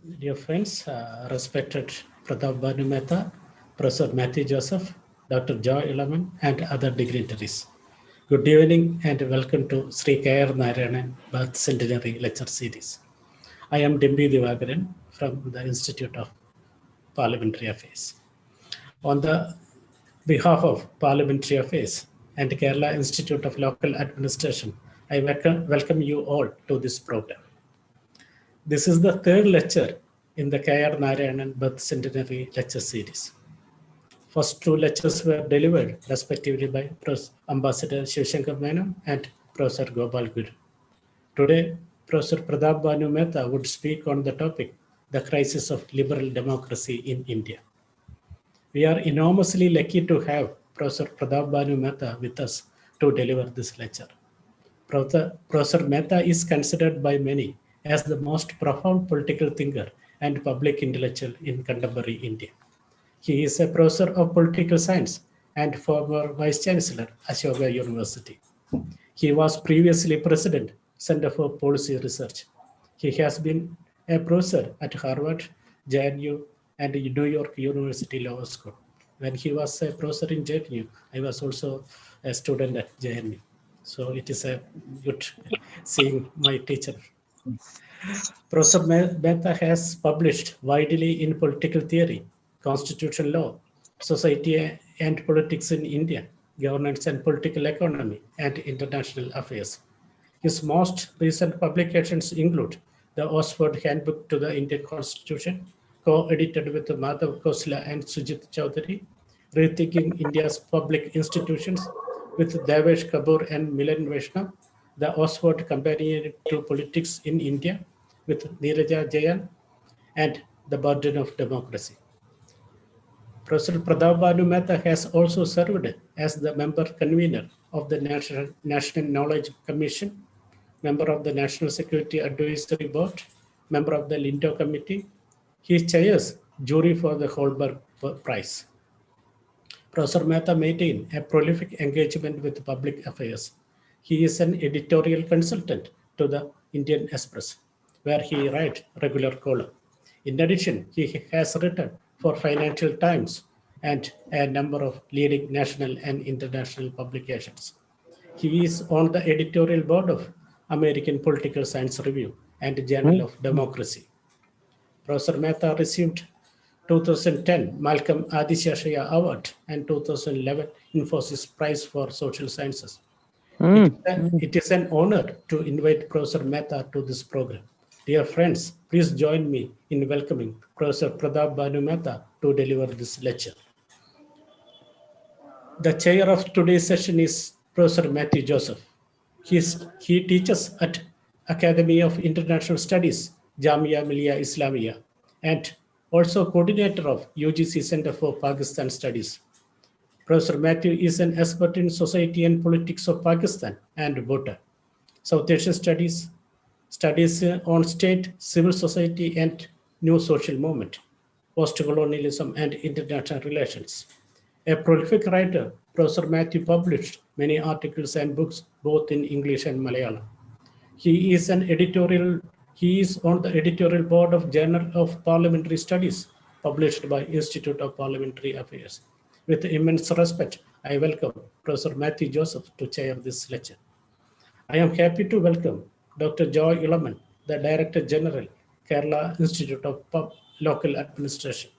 Dear friends, respected Pratap Banu Mehta, Professor Matthew Joseph, Dr. Joy Ilaman, and other dignitaries. Good evening and welcome to Sri K.R. Narayanan Birth Centenary Lecture Series. I am Dimbi Divagaran from the Institute of Parliamentary Affairs. On the behalf of Parliamentary Affairs and Kerala Institute of Local Administration, I welcome you all to this program. This is the third lecture in the K.R. Narayanan Birth Centenary Lecture Series. First two lectures were delivered respectively by Ambassador Shivshankar Menon and Professor Gopal Guru. Today, Professor Pratap Banu Mehta would speak on the topic, the crisis of liberal democracy in India. We are enormously lucky to have Professor Pratap Banu Mehta with us to deliver this lecture. Professor Mehta is considered by many as the most profound political thinker and public intellectual in contemporary India. He is a professor of political science and former vice chancellor, Ashoka University. He was previously president, Center for Policy Research. He has been a professor at Harvard, JNU, and New York University Law School. When he was a professor in JNU, I was also a student at JNU. So it is a good seeing my teacher. Professor Mehta has published widely in political theory, constitutional law, society and politics in India, governance and political economy, and international affairs. His most recent publications include the Oxford Handbook to the Indian Constitution, co-edited with Madhav Khosla and Sujit Chowdhury, Rethinking India's Public Institutions with Devesh Kapoor and Milan Vaishnav, the Oxford Companion to Politics in India with Neeraja Jayan, and The Burden of Democracy. Professor Pratap Banu Mehta has also served as the member convener of the National Knowledge Commission, member of the National Security Advisory Board, member of the Linto Committee. He chairs jury for the Holberg Prize. Professor Mehta maintains a prolific engagement with public affairs. He is an editorial consultant to the Indian Express, where he writes regular column. In addition, he has written for Financial Times and a number of leading national and international publications. He is on the editorial board of American Political Science Review and Journal of Democracy. Professor Mehta received 2010 Malcolm Adishashaya Award and 2011 Infosys Prize for Social Sciences. It is an honor to invite Professor Mehta to this program. Dear friends, please join me in welcoming Professor Pratap Banu Mehta to deliver this lecture. The chair of today's session is Professor Matthew Joseph. He teaches at Academy of International Studies, Jamia Millia Islamia, and also coordinator of UGC Center for Pakistan Studies. Professor Matthew is an expert in society and politics of Pakistan and Bhutan, South Asian studies, studies on state, civil society, and new social movement, post-colonialism, and international relations. A prolific writer, Professor Matthew published many articles and books both in English and Malayalam. He is on the editorial board of Journal of Parliamentary Studies, published by Institute of Parliamentary Affairs. With immense respect, I welcome Professor Matthew Joseph to chair this lecture. I am happy to welcome Dr. Joy Ilaman, the Director General, Kerala Institute of Local Administration,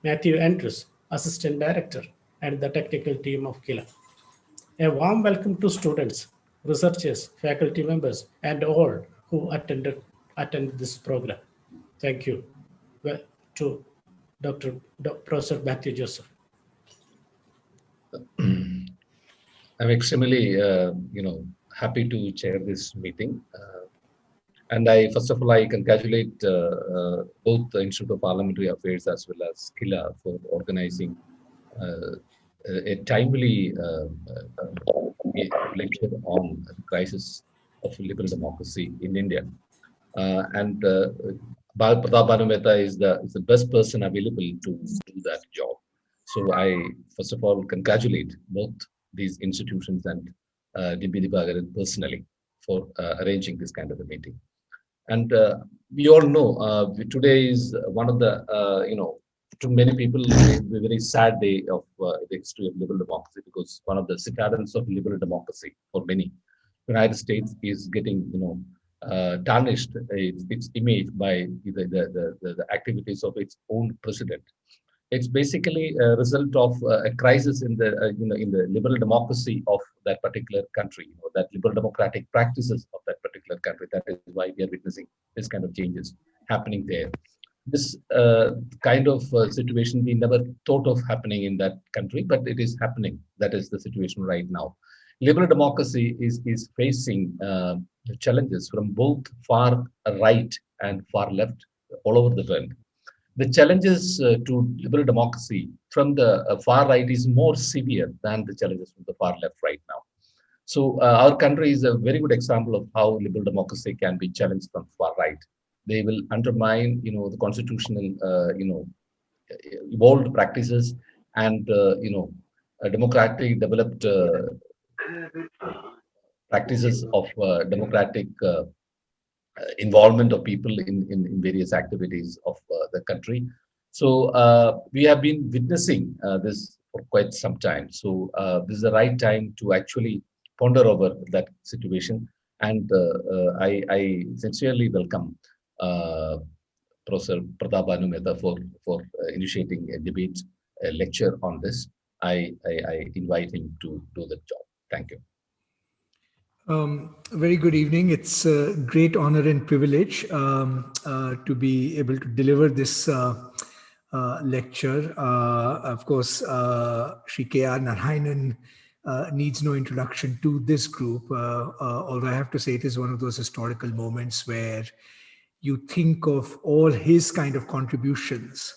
Matthew Andrews, Assistant Director, and the technical team of KILA. A warm welcome to students, researchers, faculty members, and all who attend this program. Thank you to Professor Matthew Joseph. I'm extremely, happy to chair this meeting. And first of all, I congratulate both the Institute of Parliamentary Affairs as well as KILA for organizing a timely lecture on the crisis of liberal democracy in India. And Pratap Banu Mehta is the best person available to do that job. So I, first of all, congratulate both these institutions and Dimbi Divagaran personally for arranging this kind of a meeting. And we all know today is one of the, to many people, a very sad day of the history of liberal democracy, because one of the citadels of liberal democracy for many, United States, is getting, tarnished its image by the activities of its own president. It's basically a result of a crisis in the in the liberal democracy of that particular country, that liberal democratic practices of that particular country. That is why we are witnessing this kind of changes happening there. This kind of situation we never thought of happening in that country, but it is happening. That is the situation right now. Liberal democracy is facing challenges from both far right and far left all over the world. The challenges to liberal democracy from the far right is more severe than the challenges from the far left right now. So our country is a very good example of how liberal democracy can be challenged from far right. They will undermine, the constitutional, evolved practices and, democratic developed practices of democratic involvement of people in various activities of the country. So we have been witnessing this for quite some time. So this is the right time to actually ponder over that situation. And I sincerely welcome Professor Pratap Bhanu Mehta for initiating a debate, a lecture on this. I invite him to do the job. Thank you. Very good evening. It's a great honor and privilege to be able to deliver this lecture. Of course, Sri K.R. Narayanan needs no introduction to this group, although I have to say it is one of those historical moments where you think of all his kind of contributions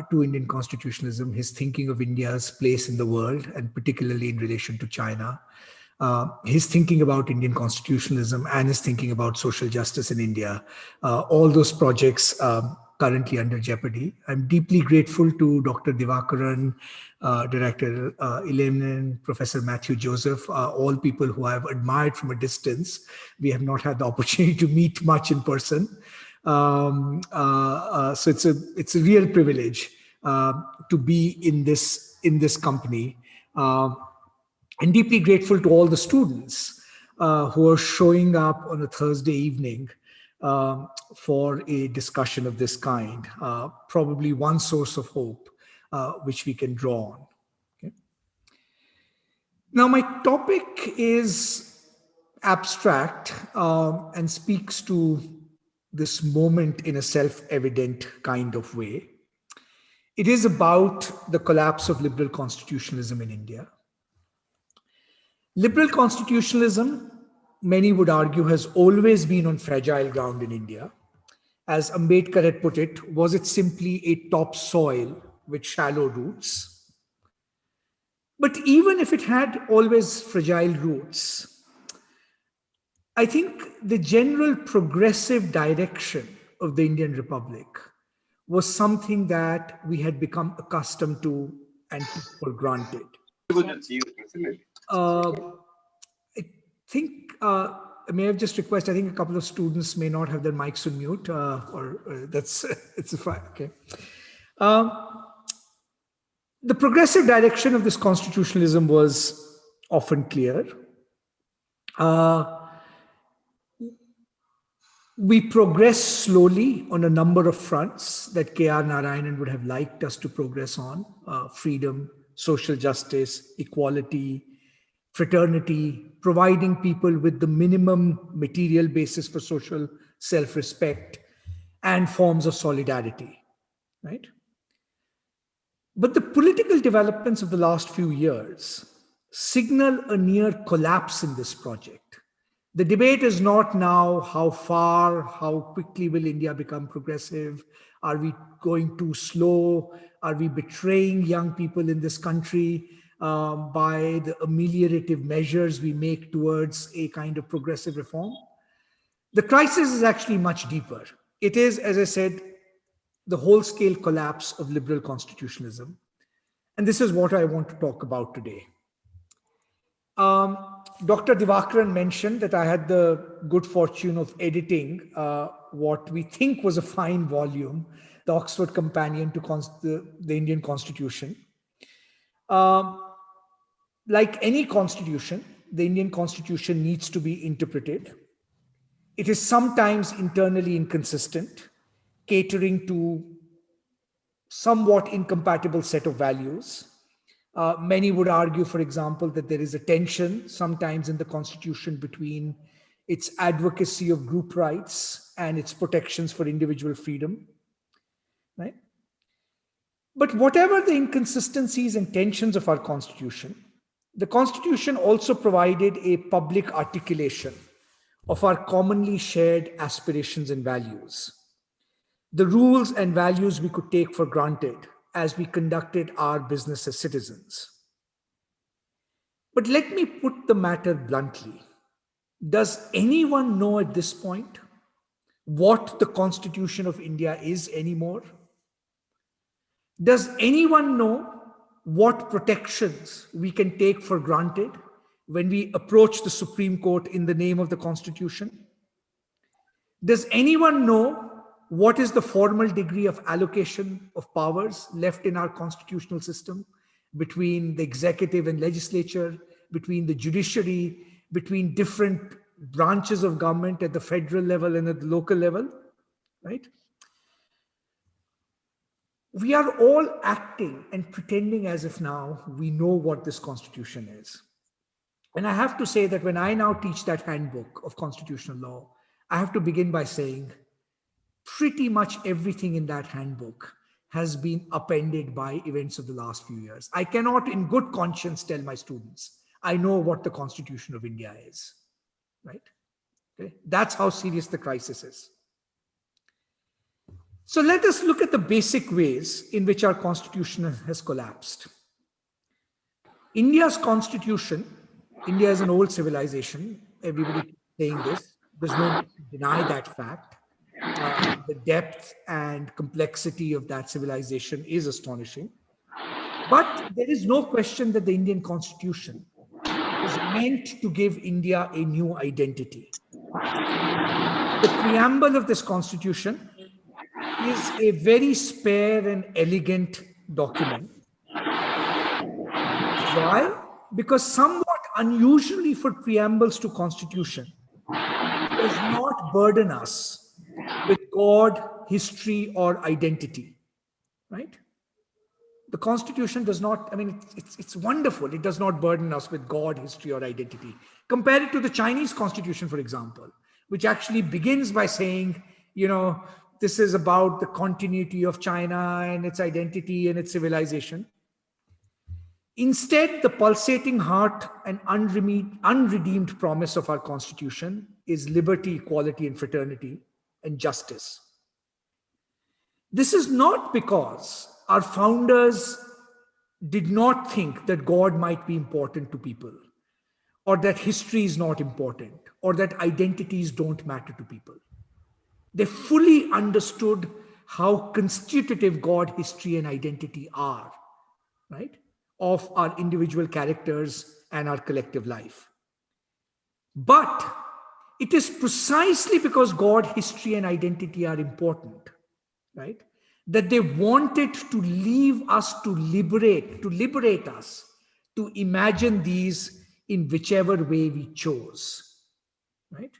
to Indian constitutionalism, his thinking of India's place in the world, and particularly in relation to China. His thinking about Indian constitutionalism and his thinking about social justice in India, all those projects currently under jeopardy. I'm deeply grateful to Dr. Divakaran, Director Ilaman, Professor Matthew Joseph, all people who I've admired from a distance. We have not had the opportunity to meet much in person. So it's a real privilege to be in this company. And deeply grateful to all the students who are showing up on a Thursday evening for a discussion of this kind. Probably one source of hope which we can draw on. Okay. Now, my topic is abstract and speaks to this moment in a self-evident kind of way. It is about the collapse of liberal constitutionalism in India. Liberal constitutionalism, many would argue, has always been on fragile ground in India. As Ambedkar had put it, was it simply a topsoil with shallow roots? But even if it had always fragile roots, I think the general progressive direction of the Indian Republic was something that we had become accustomed to and took for granted. I think, may I just request, I think a couple of students may not have their mics on mute, it's fine, okay. The progressive direction of this constitutionalism was often clear. We progressed slowly on a number of fronts that K.R. Narayanan would have liked us to progress on: freedom, social justice, equality, fraternity, providing people with the minimum material basis for social self-respect and forms of solidarity, right? But the political developments of the last few years signal a near collapse in this project. The debate is not now how far, how quickly will India become progressive? Are we going too slow? Are we betraying young people in this country by the ameliorative measures we make towards a kind of progressive reform? The crisis is actually much deeper. It is, as I said, the whole-scale collapse of liberal constitutionalism. And this is what I want to talk about today. Dr. Divakaran mentioned that I had the good fortune of editing what we think was a fine volume, the Oxford Companion to the Indian Constitution. Like any constitution, the Indian Constitution needs to be interpreted. It is sometimes internally inconsistent, catering to somewhat incompatible set of values. Many would argue, for example, that there is a tension sometimes in the Constitution between its advocacy of group rights and its protections for individual freedom, right? But whatever the inconsistencies and tensions of our Constitution, the Constitution also provided a public articulation of our commonly shared aspirations and values, the rules and values we could take for granted as we conducted our business as citizens. But let me put the matter bluntly. Does anyone know at this point what the Constitution of India is anymore? Does anyone know what protections we can take for granted when we approach the Supreme Court in the name of the Constitution? Does anyone know what is the formal degree of allocation of powers left in our constitutional system between the executive and legislature, between the judiciary, between different branches of government at the federal level and at the local level, right? We are all acting and pretending as if now we know what this constitution is. And I have to say that when I now teach that handbook of constitutional law, I have to begin by saying pretty much everything in that handbook has been upended by events of the last few years. I cannot in good conscience tell my students, I know what the Constitution of India is, right? Okay? That's how serious the crisis is. So let us look at the basic ways in which our constitution has collapsed. India's constitution, India is an old civilization. Everybody keeps saying this. There's no need to deny that fact. The depth and complexity of that civilization is astonishing. But there is no question that the Indian constitution is meant to give India a new identity. The preamble of this constitution is a very spare and elegant document. Why? Because somewhat unusually for preambles to constitution, does not burden us with God, history, or identity, right? The Constitution does not, I mean, it's wonderful. It does not burden us with God, history, or identity. Compare it to the Chinese Constitution, for example, which actually begins by saying, you know, this is about the continuity of China and its identity and its civilization. Instead, the pulsating heart and unredeemed promise of our Constitution is liberty, equality, and fraternity, and justice. This is not because our founders did not think that God might be important to people, or that history is not important, or that identities don't matter to people. They fully understood how constitutive God, history, and identity are, right, of our individual characters and our collective life. But it is precisely because God, history, and identity are important, right, that they wanted to leave us to liberate us, to imagine these in whichever way we chose, right?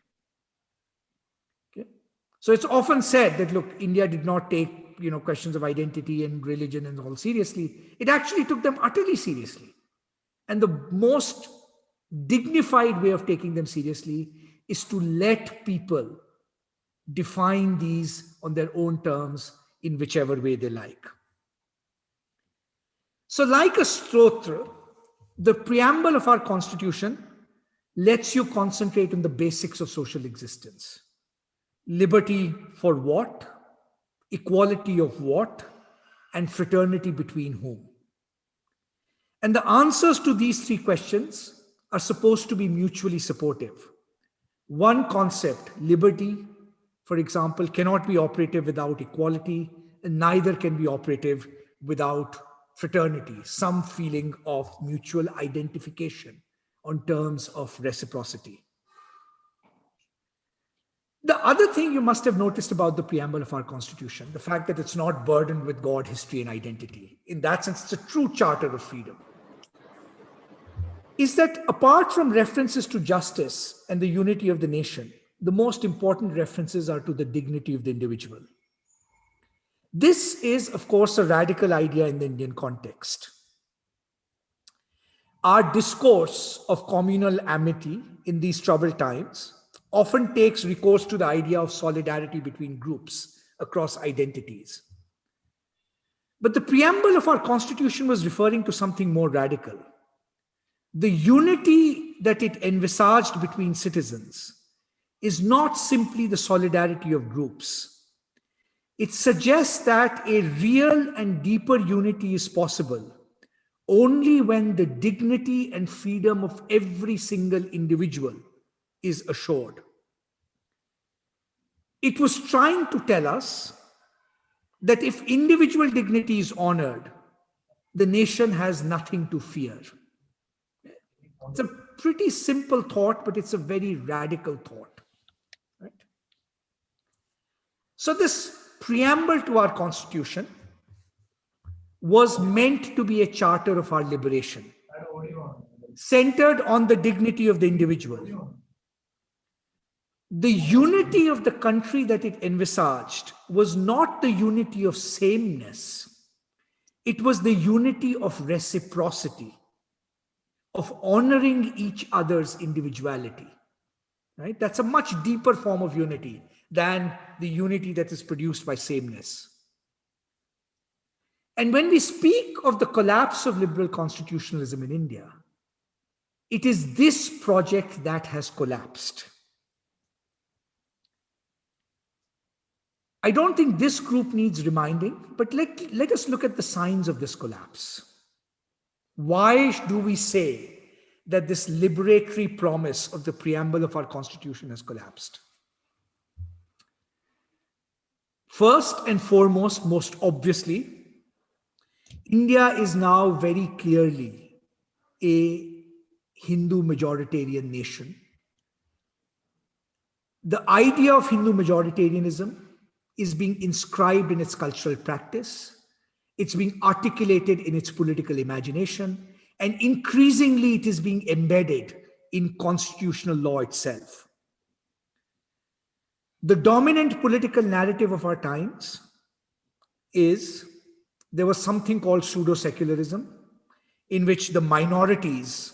So it's often said that, look, India did not take, questions of identity and religion and all seriously. It actually took them utterly seriously. And the most dignified way of taking them seriously is to let people define these on their own terms in whichever way they like. So like a stotra, the preamble of our Constitution lets you concentrate on the basics of social existence. Liberty for what? Equality of what? And fraternity between whom? And the answers to these three questions are supposed to be mutually supportive. One concept, liberty, for example, cannot be operative without equality, and neither can be operative without fraternity, some feeling of mutual identification on terms of reciprocity. The other thing you must have noticed about the preamble of our constitution, the fact that it's not burdened with God, history, and identity. In that sense, it's a true charter of freedom. Is that apart from references to justice and the unity of the nation, the most important references are to the dignity of the individual. This is, of course, a radical idea in the Indian context. Our discourse of communal amity in these troubled times often takes recourse to the idea of solidarity between groups across identities. But the preamble of our constitution was referring to something more radical. The unity that it envisaged between citizens is not simply the solidarity of groups. It suggests that a real and deeper unity is possible only when the dignity and freedom of every single individual is assured. It was trying to tell us that if individual dignity is honored, the nation has nothing to fear. It's a pretty simple thought, but it's a very radical thought. Right? So this preamble to our constitution was meant to be a charter of our liberation, centered on the dignity of the individual. The unity of the country that it envisaged was not the unity of sameness. It was the unity of reciprocity, of honoring each other's individuality. Right? That's a much deeper form of unity than the unity that is produced by sameness. And when we speak of the collapse of liberal constitutionalism in India, it is this project that has collapsed. I don't think this group needs reminding, but let us look at the signs of this collapse. Why do we say that this liberatory promise of the preamble of our constitution has collapsed? First and foremost, most obviously, India is now very clearly a Hindu majoritarian nation. The idea of Hindu majoritarianism is being inscribed in its cultural practice. It's being articulated in its political imagination, and increasingly it is being embedded in constitutional law itself. The dominant political narrative of our times is there was something called pseudo-secularism, in which the minorities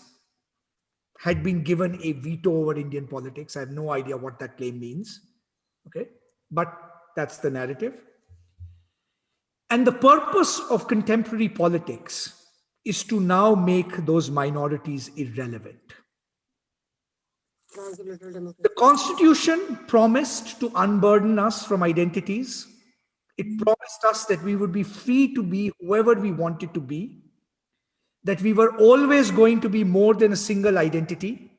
had been given a veto over Indian politics. I have no idea what that claim means, okay? But that's the narrative. And the purpose of contemporary politics is to now make those minorities irrelevant. The Constitution promised to unburden us from identities. It promised us that we would be free to be whoever we wanted to be, that we were always going to be more than a single identity.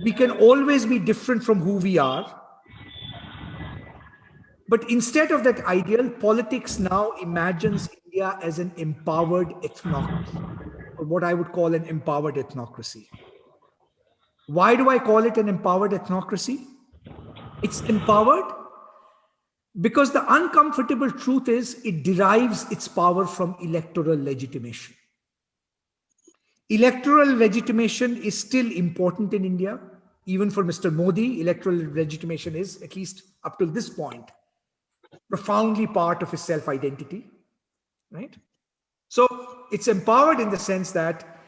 We can always be different from who we are. But instead of that ideal, politics now imagines India as an empowered ethnocracy, or what I would call an empowered ethnocracy. Why do I call it an empowered ethnocracy? It's empowered because the uncomfortable truth is it derives its power from electoral legitimation. Electoral legitimation is still important in India. Even for Mr. Modi, electoral legitimation is, at least up to this point, profoundly part of his self-identity, right? So it's empowered in the sense that,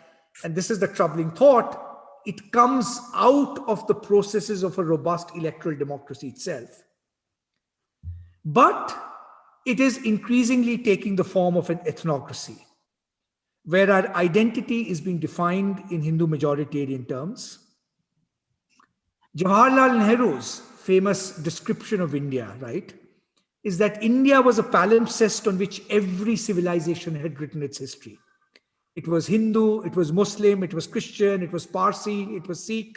and this is the troubling thought, it comes out of the processes of a robust electoral democracy itself. But it is increasingly taking the form of an ethnocracy, where our identity is being defined in Hindu majoritarian terms. Jawaharlal Nehru's famous description of India, right, is that India was a palimpsest on which every civilization had written its history. It was Hindu, it was Muslim, it was Christian, it was Parsi, it was Sikh.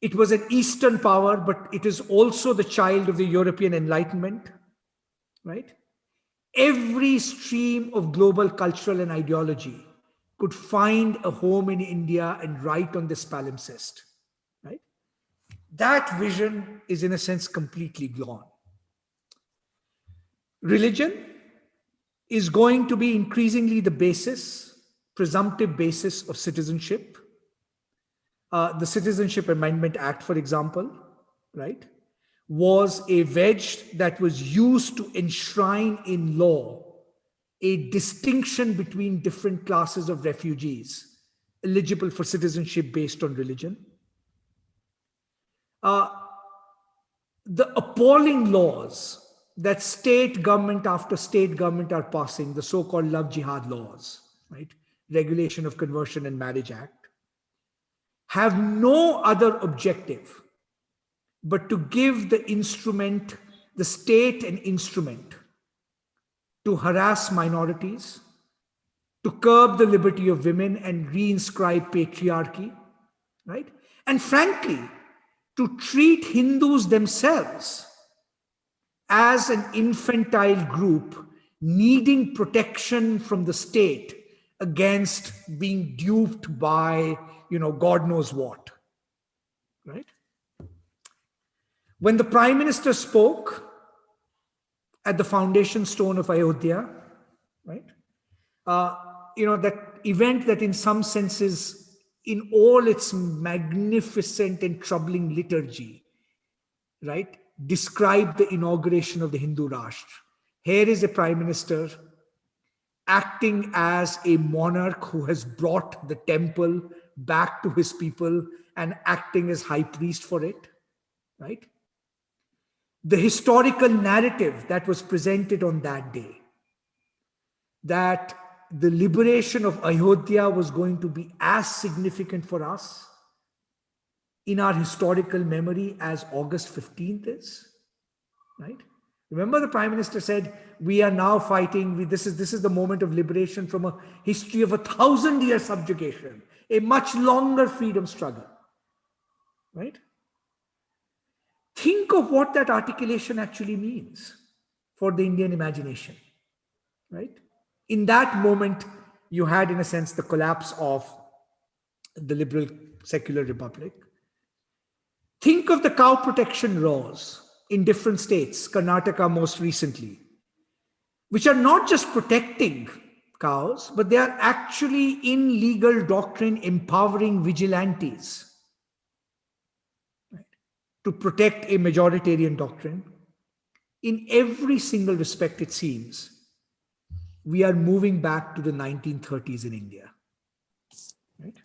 It was an Eastern power, but it is also the child of the European Enlightenment, right? Every stream of global cultural and ideology could find a home in India and write on this palimpsest, right? That vision is in a sense completely gone. Religion is going to be increasingly the basis, presumptive basis of citizenship. The Citizenship Amendment Act, for example, right, was a wedge that was used to enshrine in law a distinction between different classes of refugees eligible for citizenship based on religion. The appalling laws that state government after state government are passing, the so-called love jihad laws, right, Regulation of Conversion and Marriage Act, have no other objective but to give the instrument, the state an instrument to harass minorities, to curb the liberty of women and reinscribe patriarchy, right? And frankly, to treat Hindus themselves as an infantile group needing protection from the state against being duped by, God knows what, right? When the Prime Minister spoke at the foundation stone of Ayodhya, right? That event that in some senses, in all its magnificent and troubling liturgy, right, described the inauguration of the Hindu Rashtra. Here is a Prime Minister acting as a monarch who has brought the temple back to his people and acting as high priest for it, right? The historical narrative that was presented on that day, that the liberation of Ayodhya was going to be as significant for us in our historical memory as August 15th is, right? Remember, the Prime Minister said, we are now fighting, this is the moment of liberation from a history of 1,000-year subjugation, a much longer freedom struggle, right? Think of what that articulation actually means for the Indian imagination, right? In that moment, you had, in a sense, the collapse of the liberal secular republic. Think of the cow protection laws in different states, Karnataka most recently, which are not just protecting cows, but they are actually in legal doctrine empowering vigilantes, right, to protect a majoritarian doctrine. In every single respect, it seems, we are moving back to the 1930s in India, right?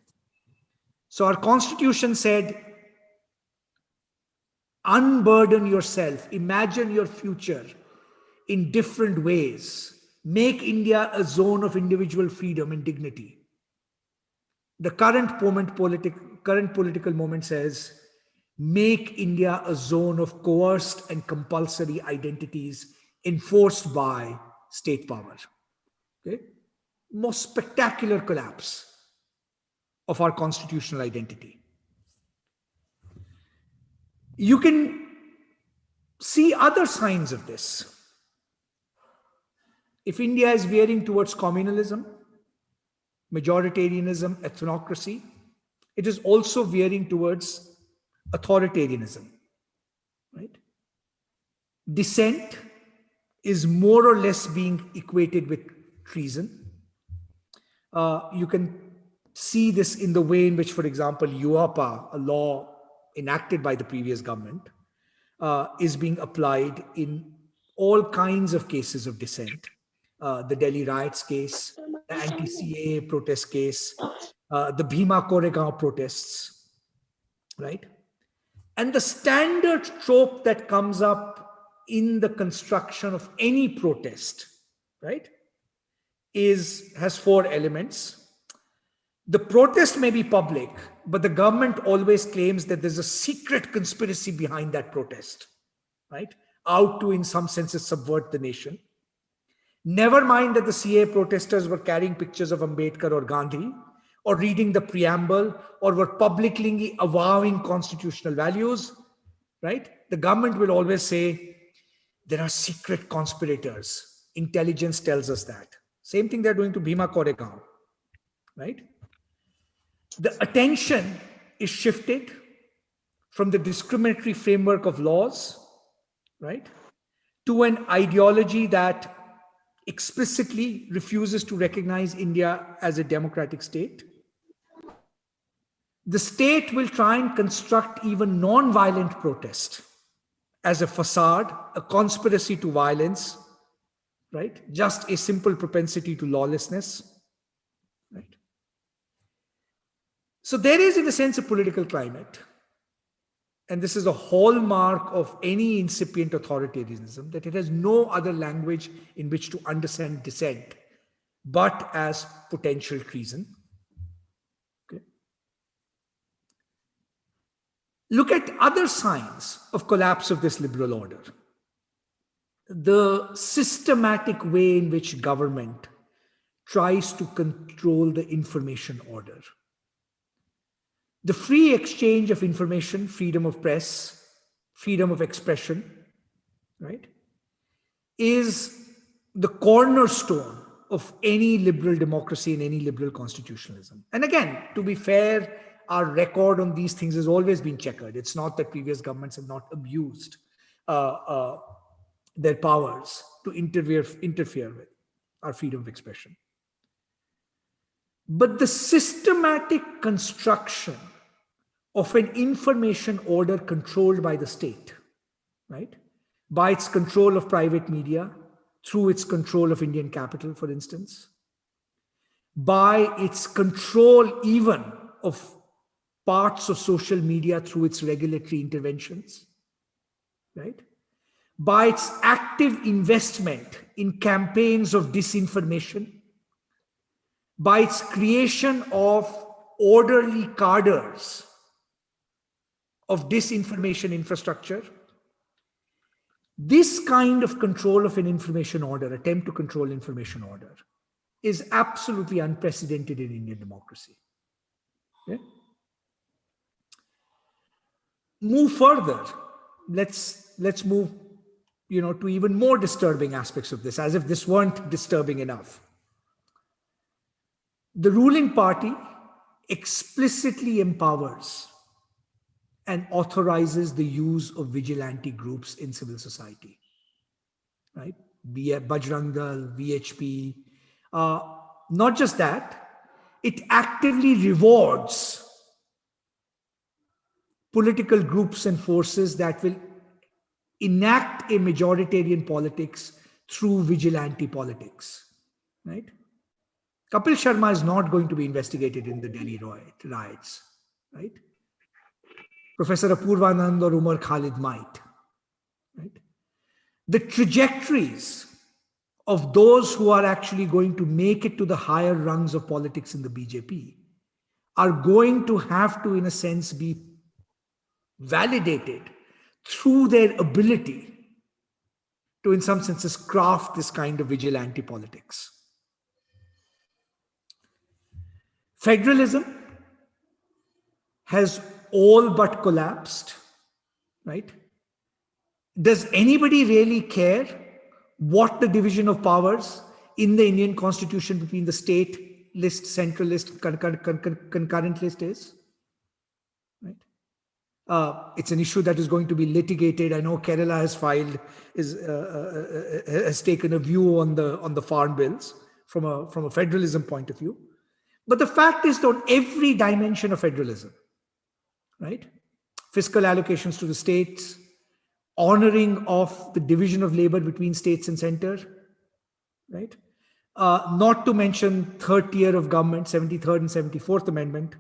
So our constitution said, unburden yourself, imagine your future in different ways, make India a zone of individual freedom and dignity. The current political moment says, make India a zone of coerced and compulsory identities enforced by state power. Okay? Most spectacular collapse of our constitutional identity. You can see other signs of this. If India is veering towards communalism, majoritarianism, ethnocracy, it is also veering towards authoritarianism, right? Dissent is more or less being equated with treason. You can see this in the way in which, for example, UAPA, a law enacted by the previous government, is being applied in all kinds of cases of dissent. The Delhi riots case, the anti-CAA protest case, the Bhima Koregaon protests, right? And the standard trope that comes up in the construction of any protest, right, has four elements. The protest may be public, but the government always claims that there's a secret conspiracy behind that protest, right? Out to, in some senses, subvert the nation. Never mind that the CAA protesters were carrying pictures of Ambedkar or Gandhi, or reading the preamble, or were publicly avowing constitutional values, right? The government will always say, there are secret conspirators. Intelligence tells us that. Same thing they're doing to Bhima Koregaon, right? The attention is shifted from the discriminatory framework of laws, right, to an ideology that explicitly refuses to recognize India as a democratic state. The state will try and construct even non-violent protest as a facade, a conspiracy to violence, right? Just a simple propensity to lawlessness, right? So there is, in a sense, a political climate, and this is a hallmark of any incipient authoritarianism, that it has no other language in which to understand dissent but as potential treason. Okay. Look at other signs of collapse of this liberal order. The systematic way in which government tries to control the information order. The free exchange of information, freedom of press, freedom of expression, right, is the cornerstone of any liberal democracy and any liberal constitutionalism. And again, to be fair, our record on these things has always been checkered. It's not that previous governments have not abused their powers to interfere with our freedom of expression. But the systematic construction of an information order controlled by the state, right, by its control of private media, through its control of Indian capital, for instance, by its control even of parts of social media through its regulatory interventions, right, by its active investment in campaigns of disinformation, by its creation of orderly cadres of disinformation infrastructure. This kind of control of an information order, attempt to control information order, is absolutely unprecedented in Indian democracy. Okay? Move further. Let's move, to even more disturbing aspects of this, as if this weren't disturbing enough. The ruling party explicitly empowers and authorizes the use of vigilante groups in civil society, right? Bajrang Dal, VHP. Not just that, it actively rewards political groups and forces that will enact a majoritarian politics through vigilante politics, right? Kapil Sharma is not going to be investigated in the Delhi riots, right? Professor Apurvanand or Umar Khalid might, right? The trajectories of those who are actually going to make it to the higher rungs of politics in the BJP are going to have to, in a sense, be validated through their ability to, in some senses, craft this kind of vigilante politics. Federalism has all but collapsed, right? Does anybody really care what the division of powers in the Indian Constitution between the state list, central list, concurrent list is? Right? It's an issue that is going to be litigated. I know Kerala has filed, has taken a view on the farm bills from a federalism point of view. But the fact is that on every dimension of federalism, right? Fiscal allocations to the states, honoring of the division of labor between states and center, right? Not to mention third tier of government, 73rd and 74th Amendment.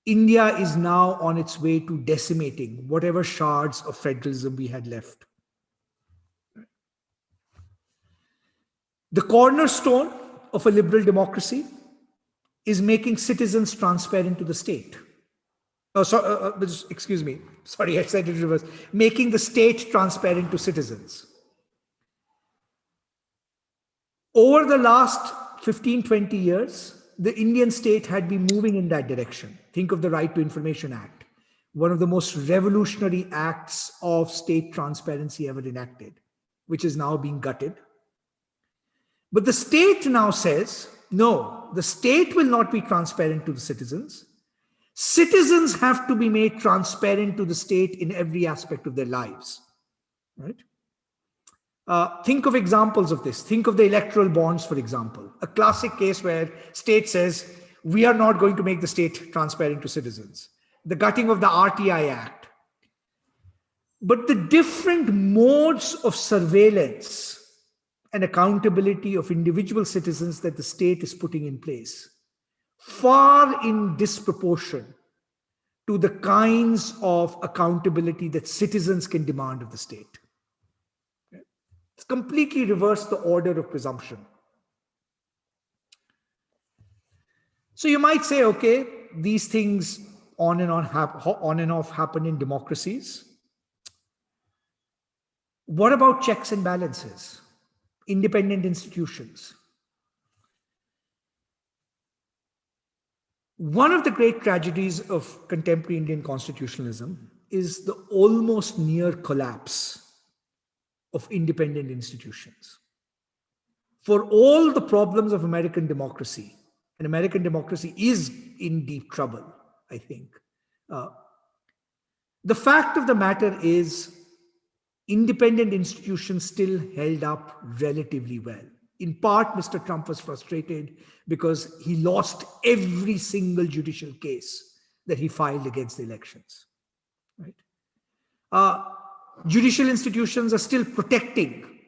India is now on its way to decimating whatever shards of federalism we had left. The cornerstone of a liberal democracy is making citizens transparent to the state. Excuse me. Sorry, I said it in reverse. Making the state transparent to citizens. Over the last 15, 20 years, the Indian state had been moving in that direction. Think of the Right to Information Act, one of the most revolutionary acts of state transparency ever enacted, which is now being gutted. But the state now says no, the state will not be transparent to the citizens. Citizens have to be made transparent to the state in every aspect of their lives, right? Think of examples of this. Think of the electoral bonds, for example, a classic case where state says, we are not going to make the state transparent to citizens. The gutting of the RTI Act. But the different modes of surveillance and accountability of individual citizens that the state is putting in place, far in disproportion to the kinds of accountability that citizens can demand of the state. It's completely reversed the order of presumption. So you might say, okay, these things on and off happen in democracies. What about checks and balances? Independent institutions? One of the great tragedies of contemporary Indian constitutionalism is the almost near collapse of independent institutions. For all the problems of American democracy, and American democracy is in deep trouble, I think. The fact of the matter is, independent institutions still held up relatively well. In part, Mr. Trump was frustrated because he lost every single judicial case that he filed against the elections. Right? Judicial institutions are still protecting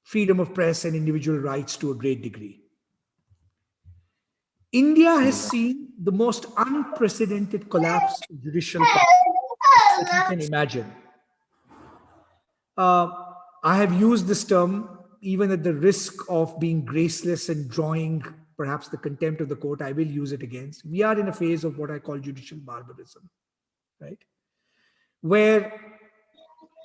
freedom of press and individual rights to a great degree. India has seen the most unprecedented collapse of judicial power that you can imagine. I have used this term even at the risk of being graceless and drawing perhaps the contempt of the court. I will use it against. We are in a phase of what I call judicial barbarism, right? Where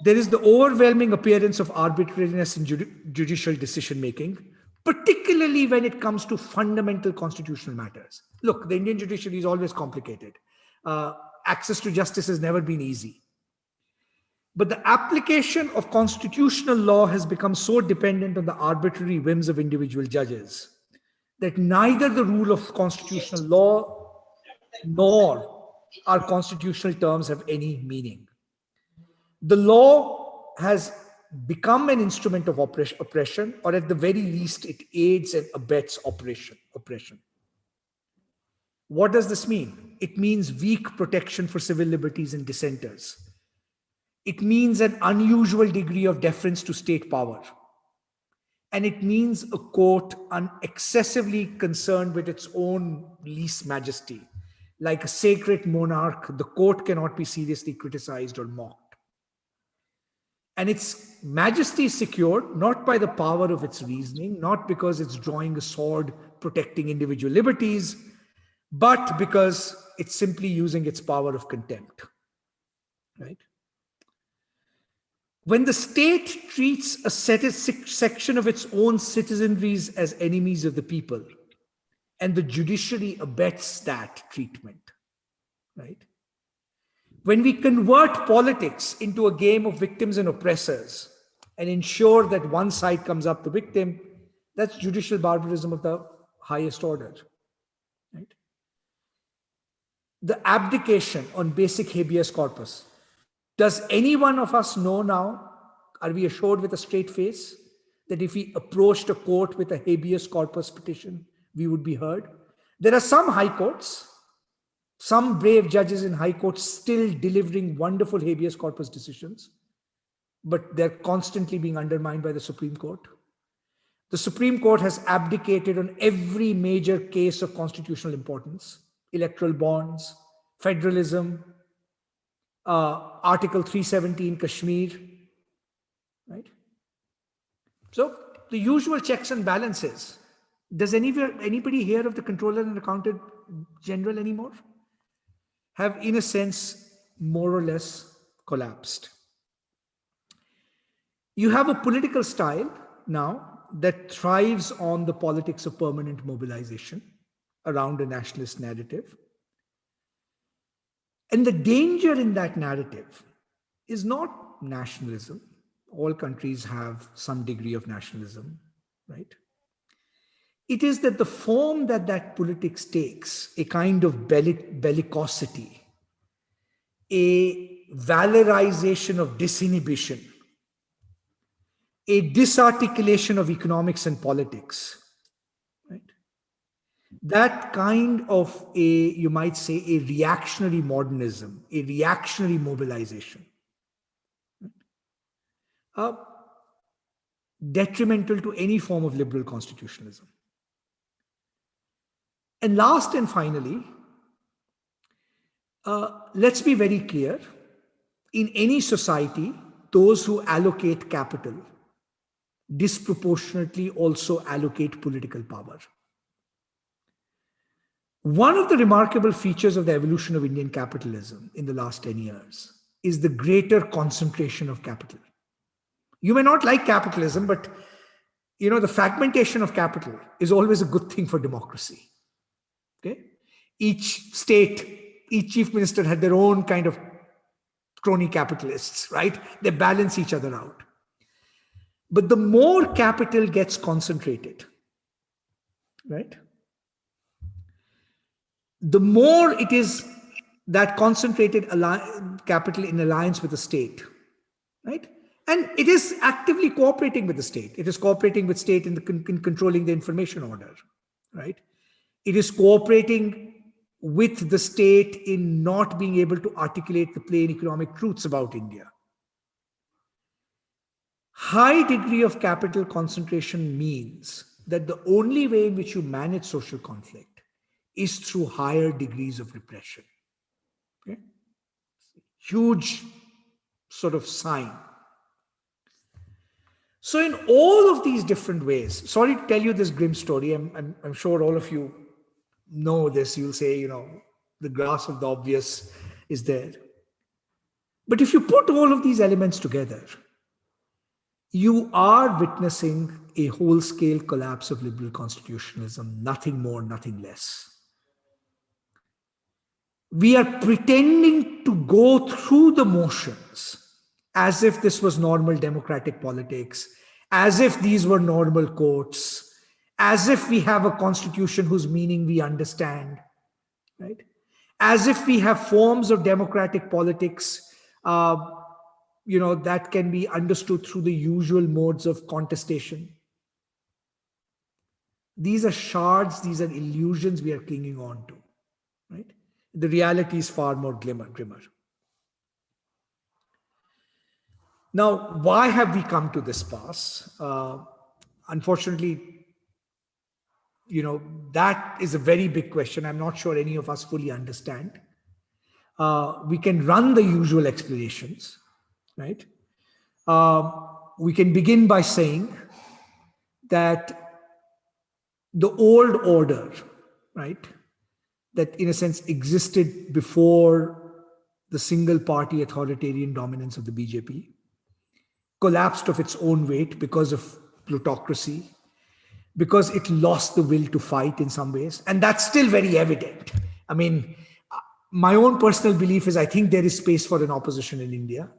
there is the overwhelming appearance of arbitrariness in judicial decision-making, particularly when it comes to fundamental constitutional matters. Look, the Indian judiciary is always complicated. Access to justice has never been easy. But the application of constitutional law has become so dependent on the arbitrary whims of individual judges that neither the rule of constitutional law nor our constitutional terms have any meaning. The law has become an instrument of oppression, or at the very least, it aids and abets oppression. What does this mean? It means weak protection for civil liberties and dissenters. It means an unusual degree of deference to state power. And it means a court excessively concerned with its own lese majesty. Like a sacred monarch, the court cannot be seriously criticized or mocked. And its majesty is secured not by the power of its reasoning, not because it's drawing a sword protecting individual liberties, but because it's simply using its power of contempt, right? When the state treats a section of its own citizenries as enemies of the people, and the judiciary abets that treatment, right? When we convert politics into a game of victims and oppressors and ensure that one side comes up the victim, that's judicial barbarism of the highest order, right? The abdication on basic habeas corpus. Does any one of us know now, are we assured with a straight face, that if we approached a court with a habeas corpus petition, we would be heard? There are some high courts, some brave judges in high courts still delivering wonderful habeas corpus decisions, but they're constantly being undermined by the Supreme Court. The Supreme Court has abdicated on every major case of constitutional importance: electoral bonds, federalism, Article 370 in Kashmir, right? So the usual checks and balances. Does anybody hear of the Controller and Accountant General anymore? Have, in a sense, more or less collapsed. You have a political style now that thrives on the politics of permanent mobilization around a nationalist narrative. And the danger in that narrative is not nationalism. All countries have some degree of nationalism, right? it is that the form that that politics takes, a kind of bellicosity, a valorization of disinhibition, a disarticulation of economics and politics, right? That kind of a, you might say, a reactionary modernism, a reactionary mobilization, detrimental to any form of liberal constitutionalism. And last and finally, let's be very clear. In any society, those who allocate capital disproportionately also allocate political power. One of the remarkable features of the evolution of Indian capitalism in the last 10 years is the greater concentration of capital. You may not like capitalism, but the fragmentation of capital is always a good thing for democracy. Okay? Each state, each chief minister had their own kind of crony capitalists, right? They balance each other out. But the more capital gets concentrated, right? The more it is that concentrated capital in alliance with the state, right? And it is actively cooperating with the state. It is cooperating with state in controlling the information order, right? It is cooperating with the state in not being able to articulate the plain economic truths about India. High degree of capital concentration means that the only way in which you manage social conflict is through higher degrees of repression. Okay? Huge sort of sign. So in all of these different ways, sorry to tell you this grim story, I'm sure all of you know this, you'll say, the grasp of the obvious is there. But if you put all of these elements together, you are witnessing a whole-scale collapse of liberal constitutionalism, nothing more, nothing less. We are pretending to go through the motions as if this was normal democratic politics, as if these were normal courts, as if we have a constitution whose meaning we understand, right? As if we have forms of democratic politics that can be understood through the usual modes of contestation. These are shards, these are illusions we are clinging on to, right? The reality is far more grimmer. Now, why have we come to this pass? Unfortunately, that is a very big question. I'm not sure any of us fully understand. We can run the usual explanations, right? We can begin by saying that the old order, right, that in a sense existed before the single party authoritarian dominance of the BJP, collapsed of its own weight because of plutocracy, because it lost the will to fight in some ways. And that's still very evident. I mean, my own personal belief is I think there is space for an opposition in India.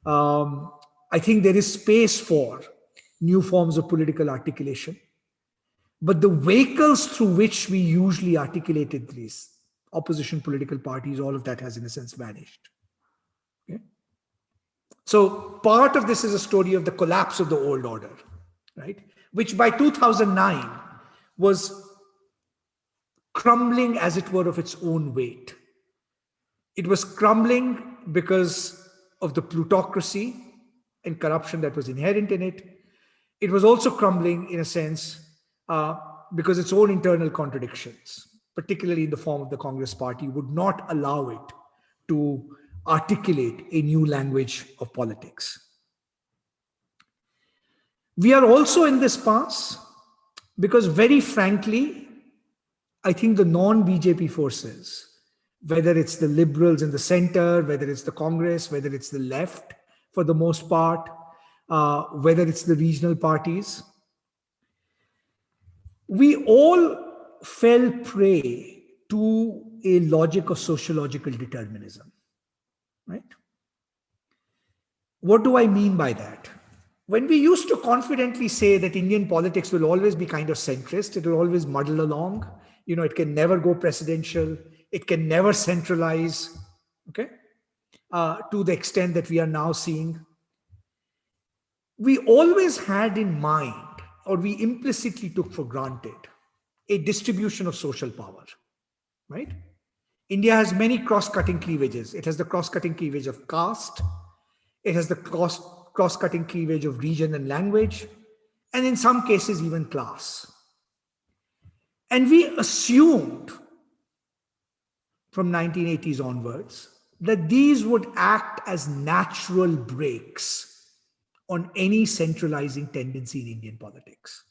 I think there is space for new forms of political articulation. But the vehicles through which we usually articulated these opposition political parties, all of that has in a sense vanished. Okay? So part of this is a story of the collapse of the old order, right? Which by 2009 was crumbling, as it were, of its own weight. It was crumbling because of the plutocracy and corruption that was inherent in it. It was also crumbling, in a sense, because its own internal contradictions, particularly in the form of the Congress Party, would not allow it to articulate a new language of politics. We are also in this pass because, very frankly, I think the non-BJP forces, whether it's the liberals in the center, whether it's the Congress, whether it's the left for the most part, whether it's the regional parties, we all fell prey to a logic of sociological determinism, right? What do I mean by that? when we used to confidently say that Indian politics will always be kind of centrist, it will always muddle along, it can never go presidential, it can never centralize, okay, to the extent that we are now seeing. We always had in mind, or we implicitly took for granted, a distribution of social power, right? India has many cross-cutting cleavages. It has the cross-cutting cleavage of caste. It has the cross-cutting cleavage of region and language, and in some cases, even class. And we assumed from 1980s onwards that these would act as natural brakes on any centralizing tendency in Indian politics,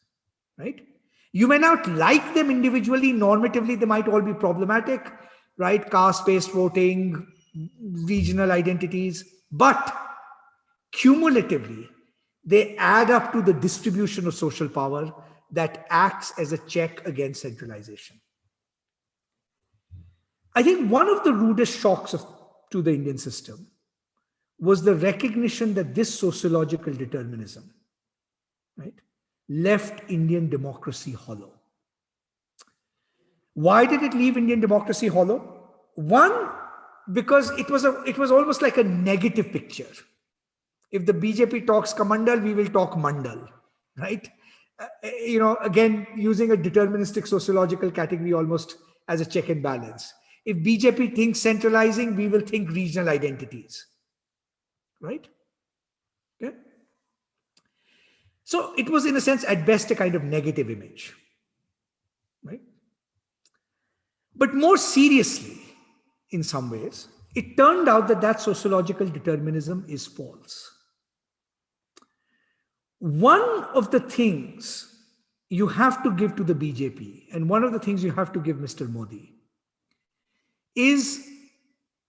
right? You may not like them individually, normatively, they might all be problematic, right? Caste-based voting, regional identities, but cumulatively, they add up to the distribution of social power that acts as a check against centralization. I think one of the rudest shocks to the Indian system was the recognition that this sociological determinism, right, left Indian democracy hollow. Why did it leave Indian democracy hollow? One, because it was almost like a negative picture. If the BJP talks Kamandal, we will talk Mandal, right? Again, using a deterministic sociological category almost as a check and balance. If BJP thinks centralizing, we will think regional identities, right? Okay. So it was, in a sense, at best, a kind of negative image, right? But more seriously, in some ways, it turned out that sociological determinism is false. One of the things you have to give to the BJP, and one of the things you have to give Mr. Modi, is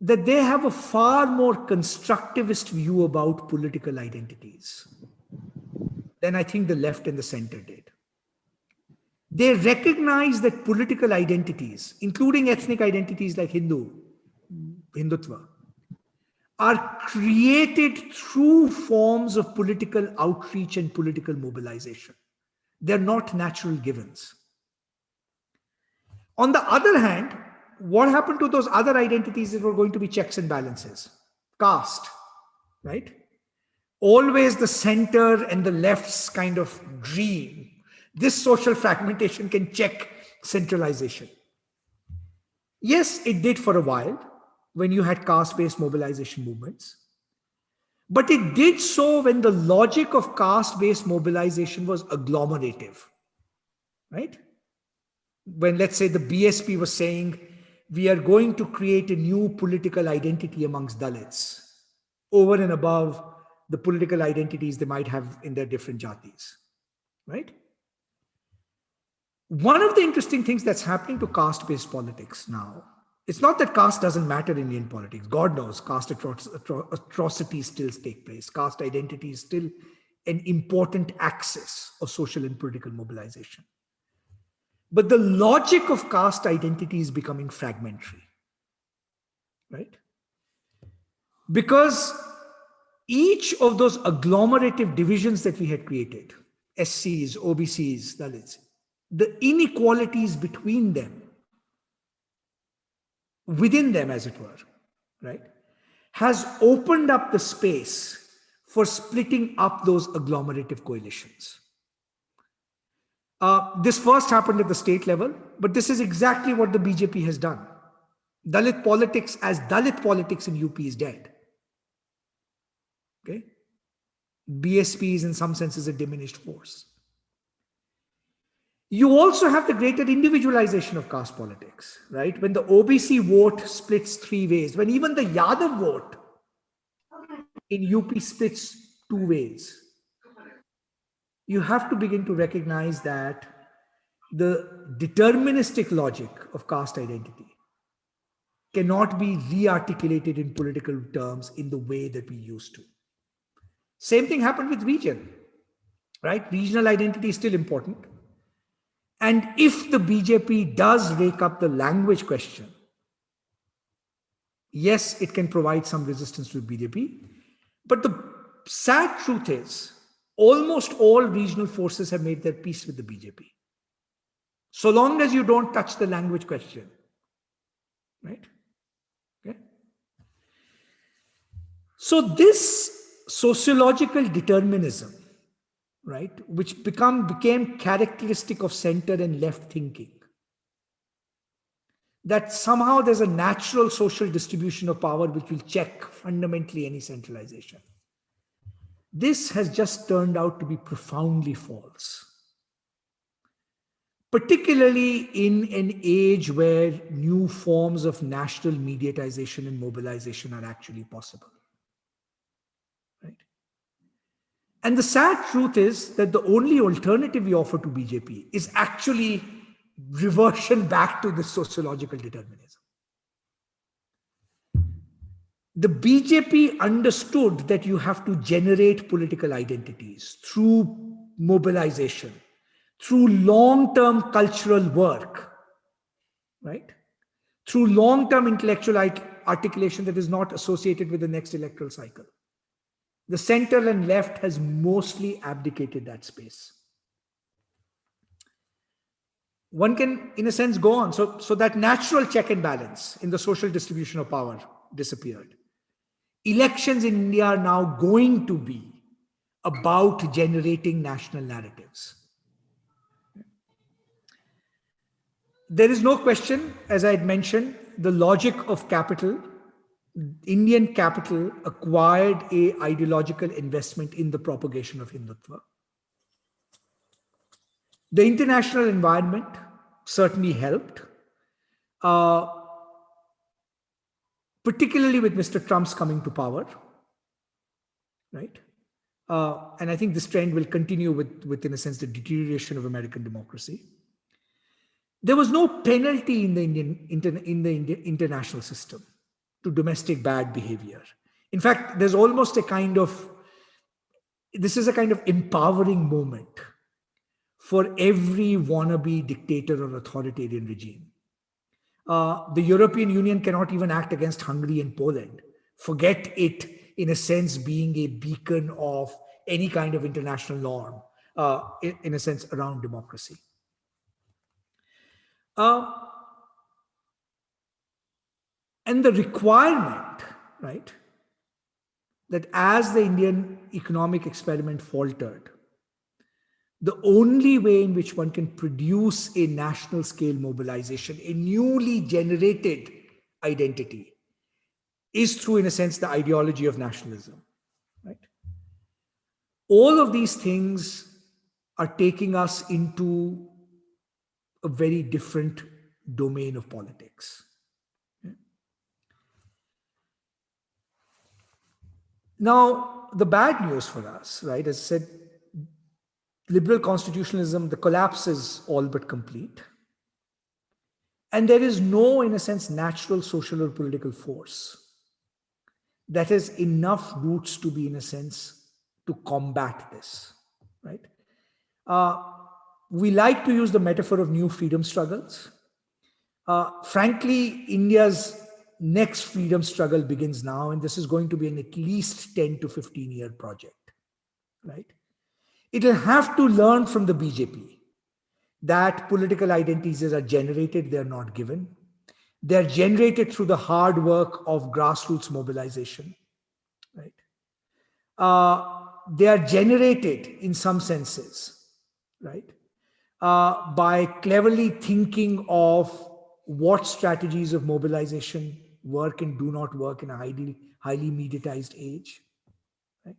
that they have a far more constructivist view about political identities than I think the left and the center did. They recognize that political identities, including ethnic identities like Hindutva, are created through forms of political outreach and political mobilization. They're not natural givens. On the other hand, what happened to those other identities that were going to be checks and balances? Caste, right? Always the center and the left's kind of dream. This social fragmentation can check centralization. Yes, it did for a while when you had caste-based mobilization movements. But it did so when the logic of caste-based mobilization was agglomerative, right? When, let's say, the BSP was saying, we are going to create a new political identity amongst Dalits over and above the political identities they might have in their different jatis, right? One of the interesting things that's happening to caste-based politics now, it's not that caste doesn't matter in Indian politics. God knows caste atrocities still take place. Caste identity is still an important axis of social and political mobilization. But the logic of caste identity is becoming fragmentary, right? Because each of those agglomerative divisions that we had created, SCs, OBCs, Dalits, the inequalities between them, within them, as it were, right, has opened up the space for splitting up those agglomerative coalitions. This first happened at the state level, but this is exactly what the BJP has done. Dalit politics as Dalit politics in UP is dead. Okay? BSP is in some senses a diminished force. You also have the greater individualization of caste politics, right? When the OBC vote splits three ways, when even the Yadav vote in UP splits two ways, you have to begin to recognize that the deterministic logic of caste identity cannot be re-articulated in political terms in the way that we used to. Same thing happened with region, right? Regional identity is still important. And if the BJP does rake up the language question, yes, it can provide some resistance to the BJP. But the sad truth is, almost all regional forces have made their peace with the BJP. So long as you don't touch the language question, right? Okay. So this sociological determinism, right, which became characteristic of center and left thinking, that somehow there's a natural social distribution of power which will check fundamentally any centralization. This has just turned out to be profoundly false, particularly in an age where new forms of national mediatization and mobilization are actually possible. Right? And the sad truth is that the only alternative we offer to BJP is actually reversion back to this sociological determinism. The BJP understood that you have to generate political identities through mobilization, through long-term cultural work, right? Through long-term intellectual articulation that is not associated with the next electoral cycle. The center and left has mostly abdicated that space. One can, in a sense, go on. So that natural check and balance in the social distribution of power disappeared. Elections in India are now going to be about generating national narratives. There is no question, as I had mentioned, the logic of capital. Indian capital acquired an ideological investment in the propagation of Hindutva. The international environment certainly helped, particularly with Mr. Trump's coming to power, right? And I think this trend will continue with, in a sense, the deterioration of American democracy. There was no penalty in the international system to domestic bad behavior. In fact, there's almost this is a kind of empowering moment for every wannabe dictator or authoritarian regime. The European Union cannot even act against Hungary and Poland. Forget it, in a sense, being a beacon of any kind of international norm, in a sense, around democracy. And the requirement, right, that as the Indian economic experiment faltered, the only way in which one can produce a national scale mobilization, a newly generated identity, is through, in a sense, the ideology of nationalism, right? All of these things are taking us into a very different domain of politics. Now, the bad news for us, right, as I said, liberal constitutionalism, the collapse is all but complete. And there is no, in a sense, natural social or political force that has enough roots to be, in a sense, to combat this, right? We like to use the metaphor of new freedom struggles. Frankly, India's next freedom struggle begins now, and this is going to be an at least 10 to 15 year project, right? It will have to learn from the BJP that political identities are generated, they're not given. They're generated through the hard work of grassroots mobilization, right? They are generated in some senses, right? By cleverly thinking of what strategies of mobilization work and do not work in a highly mediatized age, right?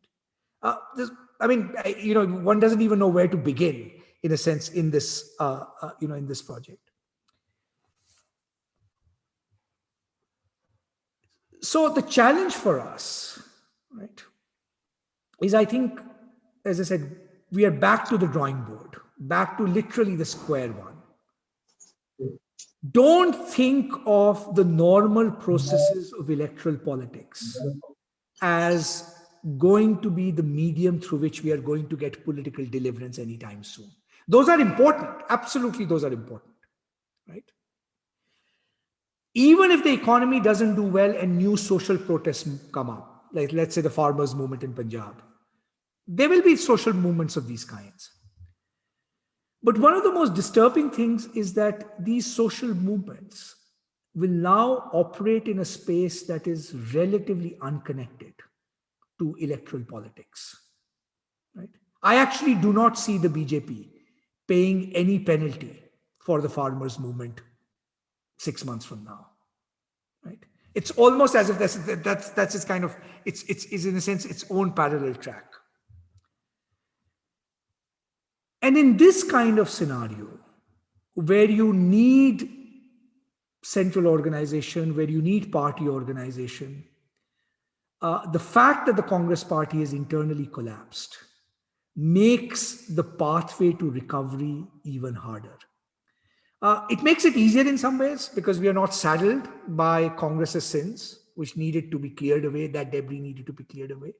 One doesn't even know where to begin, in a sense, in this, in this project. So the challenge for us, right, is, I think, as I said, we are back to the drawing board, back to literally the square one. Don't think of the normal processes of electoral politics as going to be the medium through which we are going to get political deliverance anytime soon. Those are important. Absolutely, those are important, right? Even if the economy doesn't do well and new social protests come up, like let's say the farmers' movement in Punjab, There will be social movements of these kinds. But one of the most disturbing things is that these social movements will now operate in a space that is relatively unconnected to electoral politics. Right? I actually do not see the BJP paying any penalty for the farmers' movement 6 months from now. Right? It's almost as if that's its kind of, it's in a sense its own parallel track. And in this kind of scenario, where you need central organization, where you need party organization, the fact that the Congress party has internally collapsed makes the pathway to recovery even harder. It makes it easier in some ways because we are not saddled by Congress's sins, which needed to be cleared away, that debris needed to be cleared away.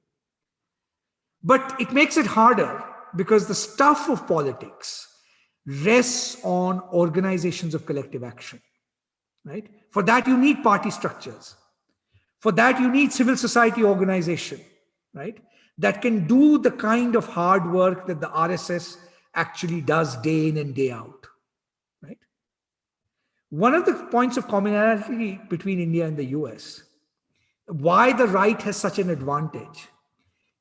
But it makes it harder because the stuff of politics rests on organizations of collective action, right? For that, you need party structures. For that, you need civil society organization, right? That can do the kind of hard work that the RSS actually does day in and day out, right? One of the points of commonality between India and the US, why the right has such an advantage,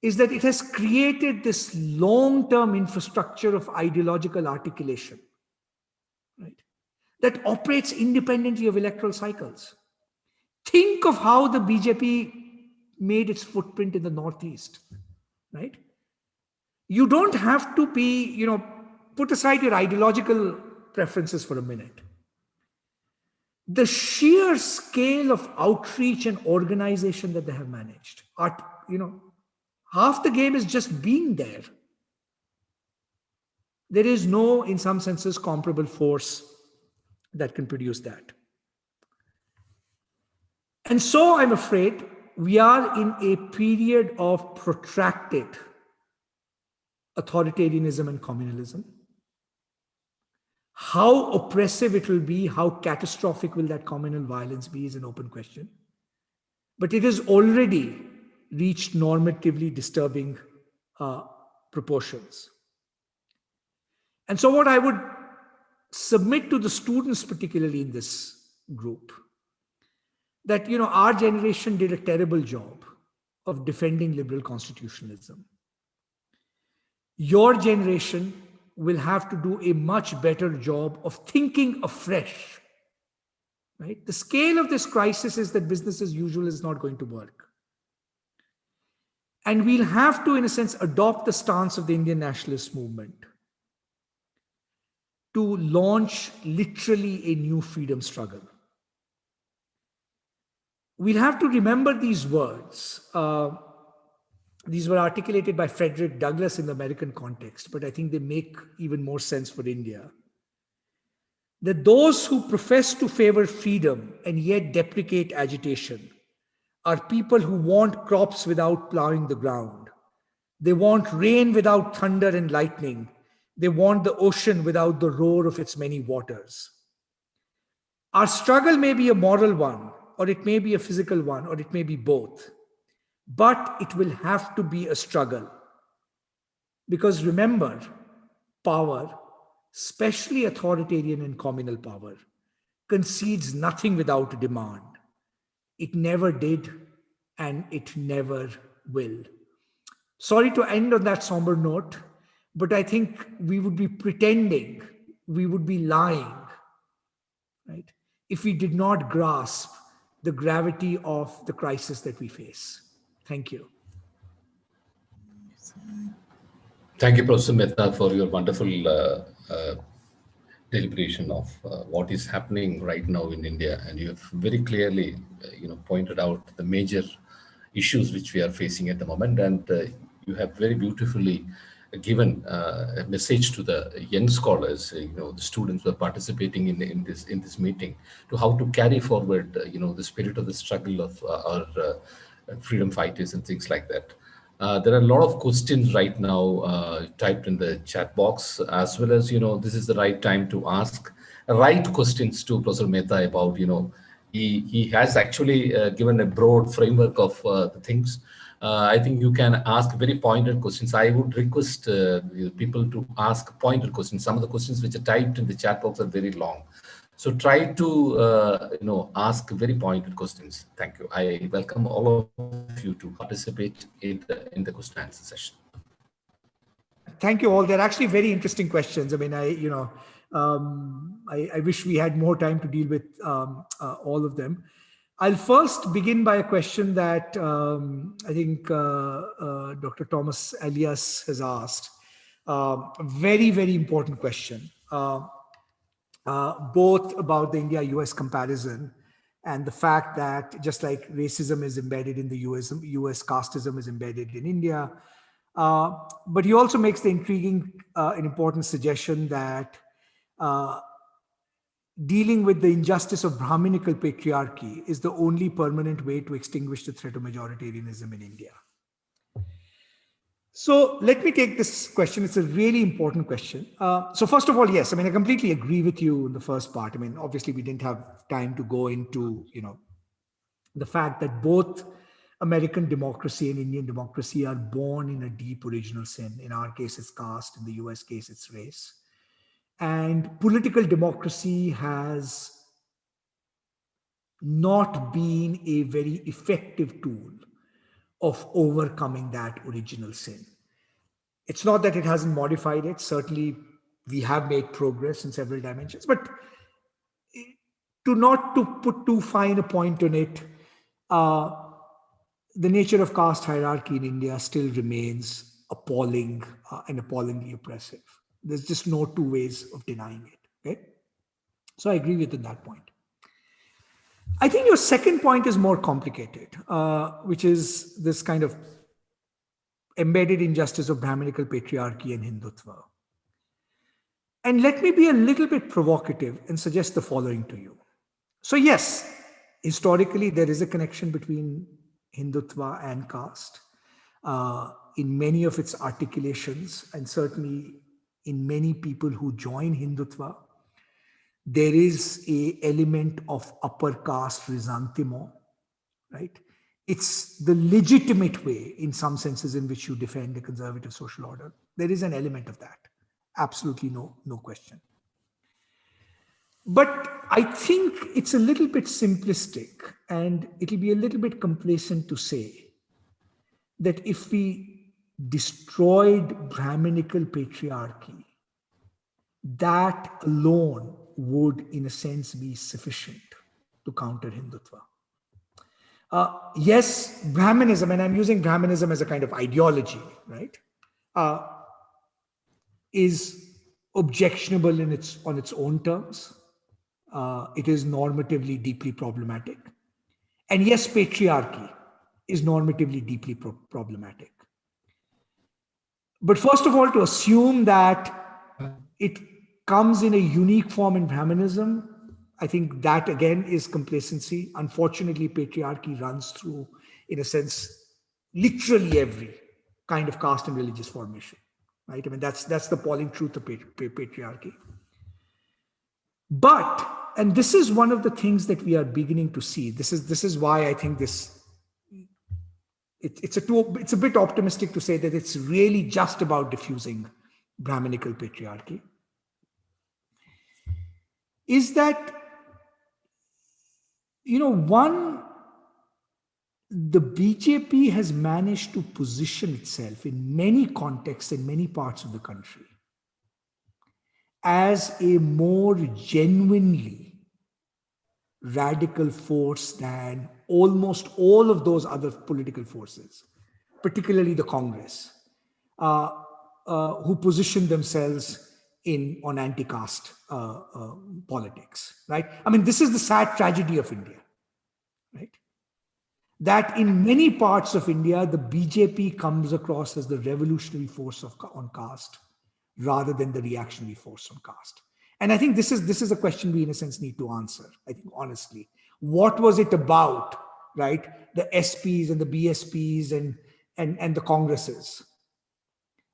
is that it has created this long-term infrastructure of ideological articulation, right? That operates independently of electoral cycles. Think of how the BJP made its footprint in the Northeast, right? You don't have to be, put aside your ideological preferences for a minute. The sheer scale of outreach and organization that they have managed, half the game is just being there. There is no, in some senses, comparable force that can produce that. And so I'm afraid we are in a period of protracted authoritarianism and communalism. How oppressive it will be, how catastrophic will that communal violence be is an open question. But it has already reached normatively disturbing proportions. And so what I would submit to the students, particularly in this group, that our generation did a terrible job of defending liberal constitutionalism. Your generation will have to do a much better job of thinking afresh, right? The scale of this crisis is that business as usual is not going to work. And we'll have to, in a sense, adopt the stance of the Indian nationalist movement to launch literally a new freedom struggle. We'll have to remember these words. These were articulated by Frederick Douglass in the American context, but I think they make even more sense for India. That those who profess to favor freedom and yet deprecate agitation are people who want crops without plowing the ground. They want rain without thunder and lightning. They want the ocean without the roar of its many waters. Our struggle may be a moral one, or it may be a physical one, or it may be both. But it will have to be a struggle. Because remember, power, especially authoritarian and communal power, concedes nothing without a demand. It never did, and it never will. Sorry to end on that somber note, but I think we would be pretending, we would be lying, right, if we did not grasp the gravity of the crisis that we face. Thank you. Thank you, Professor Mehta, for your wonderful deliberation of what is happening right now in India. And you have very clearly, pointed out the major issues which we are facing at the moment. And you have very beautifully given a message to the young scholars, the students who are participating in this meeting, to how to carry forward, the spirit of the struggle of our freedom fighters and things like that. There are a lot of questions right now typed in the chat box, as well as, this is the right time to ask right questions to Professor Mehta about, he has actually given a broad framework of the things. I think you can ask very pointed questions. I would request people to ask pointed questions. Some of the questions which are typed in the chat box are very long. So try to ask very pointed questions. Thank you. I welcome all of you to participate in the question and answer session. Thank you all. They're actually very interesting questions. I mean, I wish we had more time to deal with all of them. I'll first begin by a question that I think Dr. Thomas Elias has asked. Very, very important question, both about the India-US comparison and the fact that just like racism is embedded in the US casteism is embedded in India. But he also makes the intriguing and important suggestion that dealing with the injustice of Brahminical patriarchy is the only permanent way to extinguish the threat of majoritarianism in India. So let me take this question. It's a really important question. So first of all, yes, I mean, I completely agree with you in the first part. I mean, obviously we didn't have time to go into, the fact that both American democracy and Indian democracy are born in a deep original sin. In our case, it's caste. In the US case, it's race. And political democracy has not been a very effective tool of overcoming that original sin. It's not that it hasn't modified it. Certainly, we have made progress in several dimensions, but not to put too fine a point on it, the nature of caste hierarchy in India still remains appalling and appallingly oppressive. There's just no two ways of denying it. Okay, so I agree with you on that point. I think your second point is more complicated, which is this kind of embedded injustice of Brahminical patriarchy and Hindutva. And let me be a little bit provocative and suggest the following to you. So yes, historically, there is a connection between Hindutva and caste in many of its articulations, and certainly in many people who join Hindutva. There is an element of upper caste resentiment, right? It's the legitimate way, in some senses, in which you defend a conservative social order. There is an element of that. Absolutely no question. But I think it's a little bit simplistic, and it'll be a little bit complacent to say that if we destroyed Brahminical patriarchy, that alone would, in a sense, be sufficient to counter Hindutva. Yes, Brahmanism, and I'm using Brahmanism as a kind of ideology, right, is objectionable on its own terms. It is normatively deeply problematic. And yes, patriarchy is normatively deeply problematic. But first of all, to assume that it comes in a unique form in Brahmanism, I think that again is complacency. Unfortunately, patriarchy runs through, in a sense, literally every kind of caste and religious formation, right? I mean, that's the appalling truth of patriarchy. But, and this is one of the things that we are beginning to see. This is why I think it's a bit optimistic to say that it's really just about diffusing Brahminical patriarchy. Is that, the BJP has managed to position itself in many contexts in many parts of the country as a more genuinely radical force than almost all of those other political forces, particularly the Congress, who position themselves on anti-caste politics, right? I mean, this is the sad tragedy of India, right? That in many parts of India, the BJP comes across as the revolutionary force on caste rather than the reactionary force on caste. And I think this is a question we, in a sense, need to answer, I think, honestly. What was it about, right? The SPs and the BSPs and the Congresses,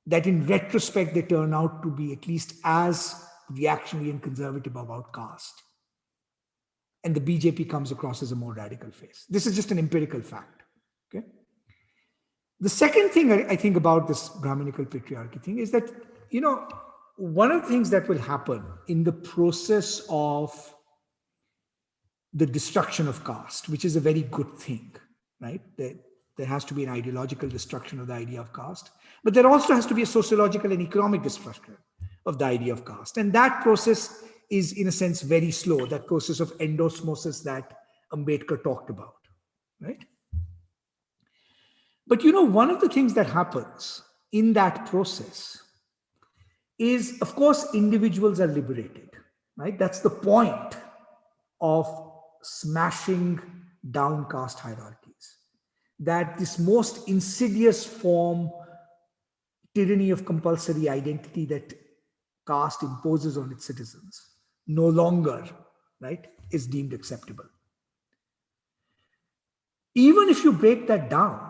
that in retrospect, they turn out to be at least as reactionary and conservative about caste. and the BJP comes across as a more radical face. This is just an empirical fact. Okay. The second thing I think about this Brahminical patriarchy thing is that, one of the things that will happen in the process of the destruction of caste, which is a very good thing, right? There has to be an ideological destruction of the idea of caste, but there also has to be a sociological and economic destruction of the idea of caste. And that process is, in a sense, very slow, that process of endosmosis that Ambedkar talked about, right? But one of the things that happens in that process is, of course, individuals are liberated, right? That's the point of smashing down caste hierarchies. That this most insidious form, tyranny of compulsory identity that caste imposes on its citizens, no longer, right, is deemed acceptable. Even if you break that down,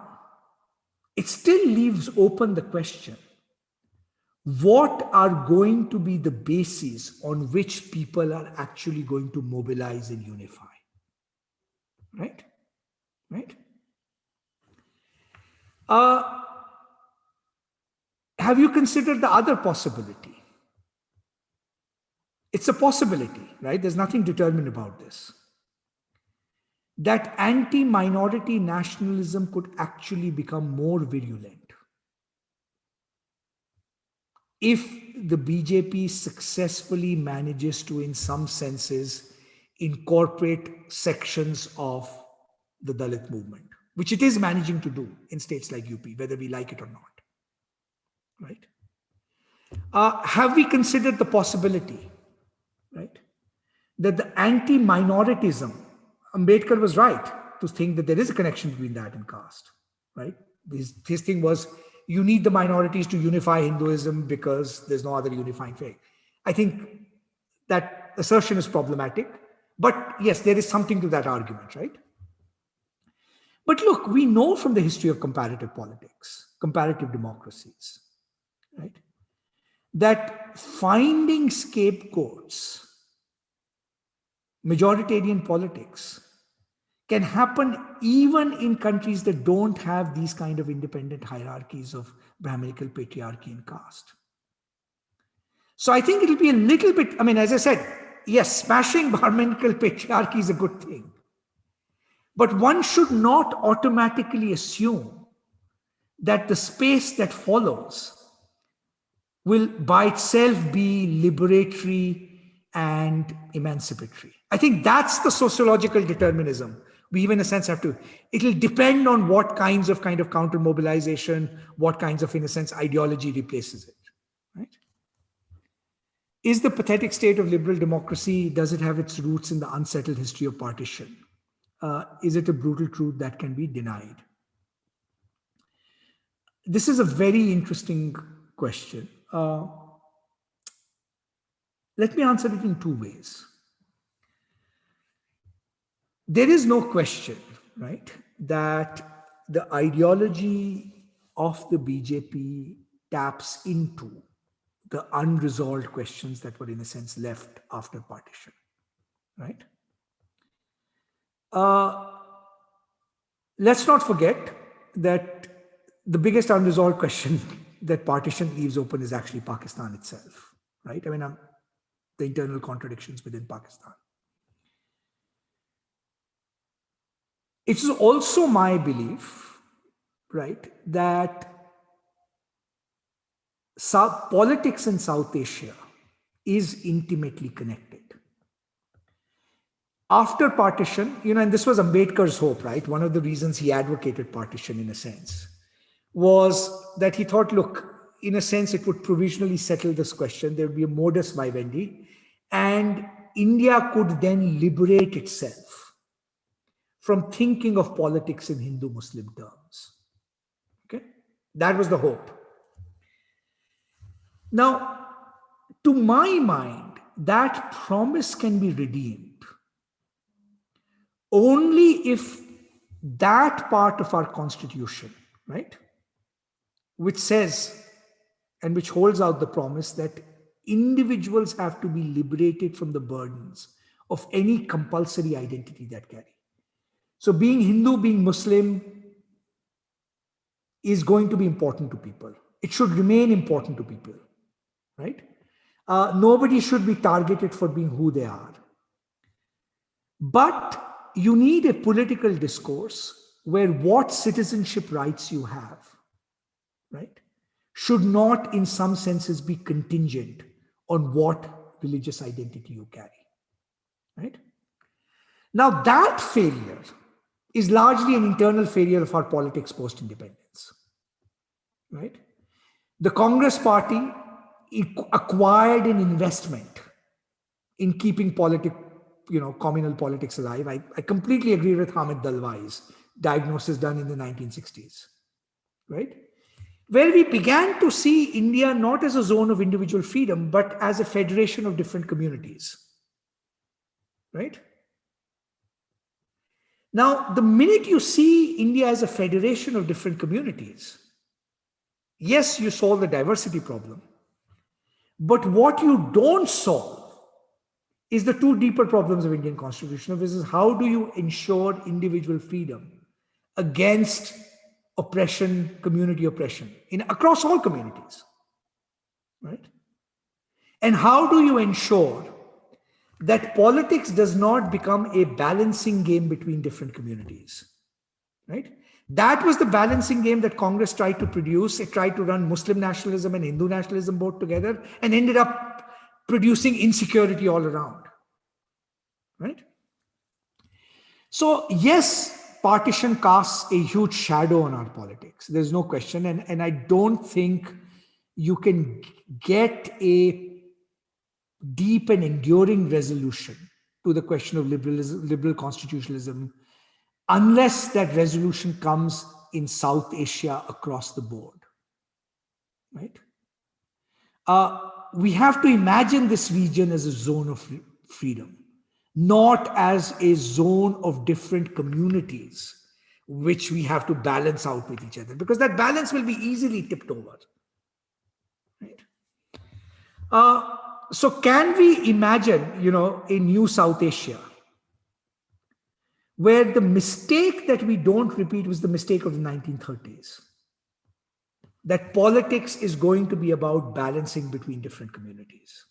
it still leaves open the question, what are going to be the bases on which people are actually going to mobilize and unify? Right? Right? Have you considered the other possibility? It's a possibility, right? There's nothing determined about this. That anti-minority nationalism could actually become more virulent if the BJP successfully manages to, in some senses, incorporate sections of the Dalit movement, which it is managing to do in states like UP, whether we like it or not, right? Have we considered the possibility, right, that the anti-minoritism, Ambedkar was right to think that there is a connection between that and caste, right? His thing was, you need the minorities to unify Hinduism because there's no other unifying faith. I think that assertion is problematic, but yes, there is something to that argument, right? But look, we know from the history of comparative politics, comparative democracies, right, that finding scapegoats, majoritarian politics, can happen even in countries that don't have these kind of independent hierarchies of Brahminical patriarchy and caste. So I think it'll be a little bit, as I said, yes, smashing Brahminical patriarchy is a good thing. But one should not automatically assume that the space that follows will by itself be liberatory and emancipatory. I think that's the sociological determinism. We even, in a sense, have to, it'll depend on what kinds of counter mobilization, what kinds of, in a sense, ideology replaces it, right? Is the pathetic state of liberal democracy, does it have its roots in the unsettled history of partition? Is it a brutal truth that can be denied? This is a very interesting question. Let me answer it in two ways. There is no question, right, that the ideology of the BJP taps into the unresolved questions that were, in a sense, left after partition, right? Let's not forget that the biggest unresolved question that partition leaves open is actually Pakistan itself, right? The internal contradictions within Pakistan. It is also my belief, right, that politics in South Asia is intimately connected. After partition, and this was Ambedkar's hope, right? One of the reasons he advocated partition, in a sense, was that he thought, look, in a sense, it would provisionally settle this question. There would be a modus vivendi, and India could then liberate itself from thinking of politics in Hindu-Muslim terms. Okay? That was the hope. Now, to my mind, that promise can be redeemed only if that part of our constitution, right, which says and which holds out the promise that individuals have to be liberated from the burdens of any compulsory identity that carry. So being Hindu, being Muslim is going to be important to people. It should remain important to people, right? Nobody should be targeted for being who they are. But you need a political discourse where what citizenship rights you have, right, should not in some senses be contingent on what religious identity you carry, right? Now that failure is largely an internal failure of our politics post-independence, right? The Congress party acquired an investment in keeping communal politics alive. I completely agree with Hamid Dalwai's diagnosis done in the 1960s, right? Where we began to see India not as a zone of individual freedom, but as a federation of different communities, right? Now, the minute you see India as a federation of different communities, yes, you solve the diversity problem, but what you don't solve is the two deeper problems of Indian constitution, which is how do you ensure individual freedom against oppression, community oppression across all communities, right? And how do you ensure that politics does not become a balancing game between different communities, right? That was the balancing game that Congress tried to produce. It tried to run Muslim nationalism and Hindu nationalism both together and ended up producing insecurity all around, right? So yes, partition casts a huge shadow on our politics. There's no question. And I don't think you can get a deep and enduring resolution to the question of liberal constitutionalism unless that resolution comes in South Asia across the board, right? We have to imagine this region as a zone of freedom, not as a zone of different communities, which we have to balance out with each other, because that balance will be easily tipped over, right? So can we imagine, a new South Asia where the mistake that we don't repeat was the mistake of the 1930s? That politics is going to be about balancing between different communities.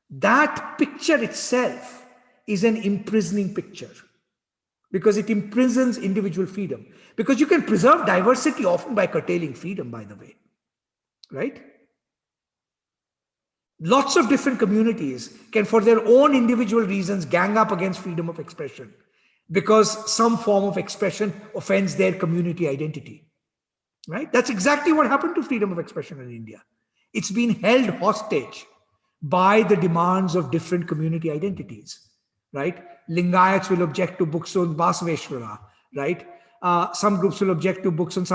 That picture itself is an imprisoning picture because it imprisons individual freedom. Because you can preserve diversity often by curtailing freedom, by the way, right? Lots of different communities can, for their own individual reasons, gang up against freedom of expression because some form of expression offends their community identity. Right? That's exactly what happened to freedom of expression in India. It's been held hostage by the demands of different community identities, right? Lingayats will object to books on Basaveshwara, right? Some groups will object to books on,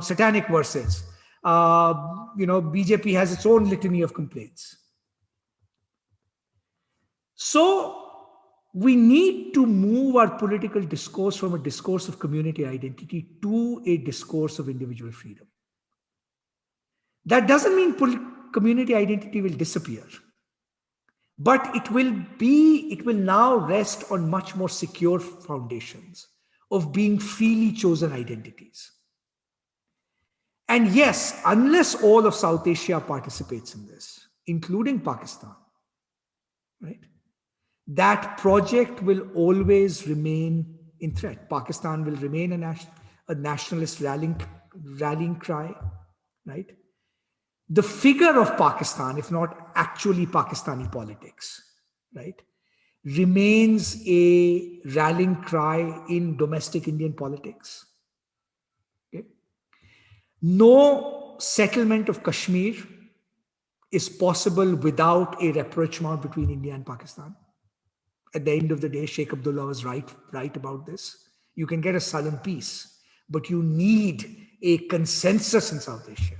satanic verses. BJP has its own litany of complaints. So we need to move our political discourse from a discourse of community identity to a discourse of individual freedom. That doesn't mean community identity will disappear, but it will now rest on much more secure foundations of being freely chosen identities. And yes, unless all of South Asia participates in this, including Pakistan, right? That project will always remain in threat. Pakistan will remain a nationalist rallying cry, right? The figure of Pakistan, if not actually Pakistani politics, right, remains a rallying cry in domestic Indian politics. Okay? No settlement of Kashmir is possible without a rapprochement between India and Pakistan. At the end of the day, Sheikh Abdullah was right about this. You can get a sullen peace, but you need a consensus in South Asia,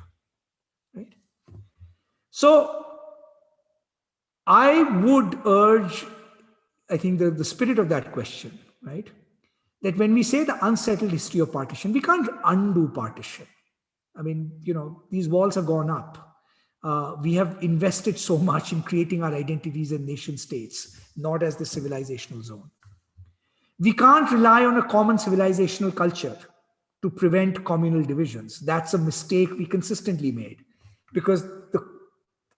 right? So I would urge, I think the spirit of that question, right? That when we say the unsettled history of partition, we can't undo partition. I mean, these walls have gone up. We have invested so much in creating our identities and nation states, not as the civilizational zone. We can't rely on a common civilizational culture to prevent communal divisions. That's a mistake we consistently made, because the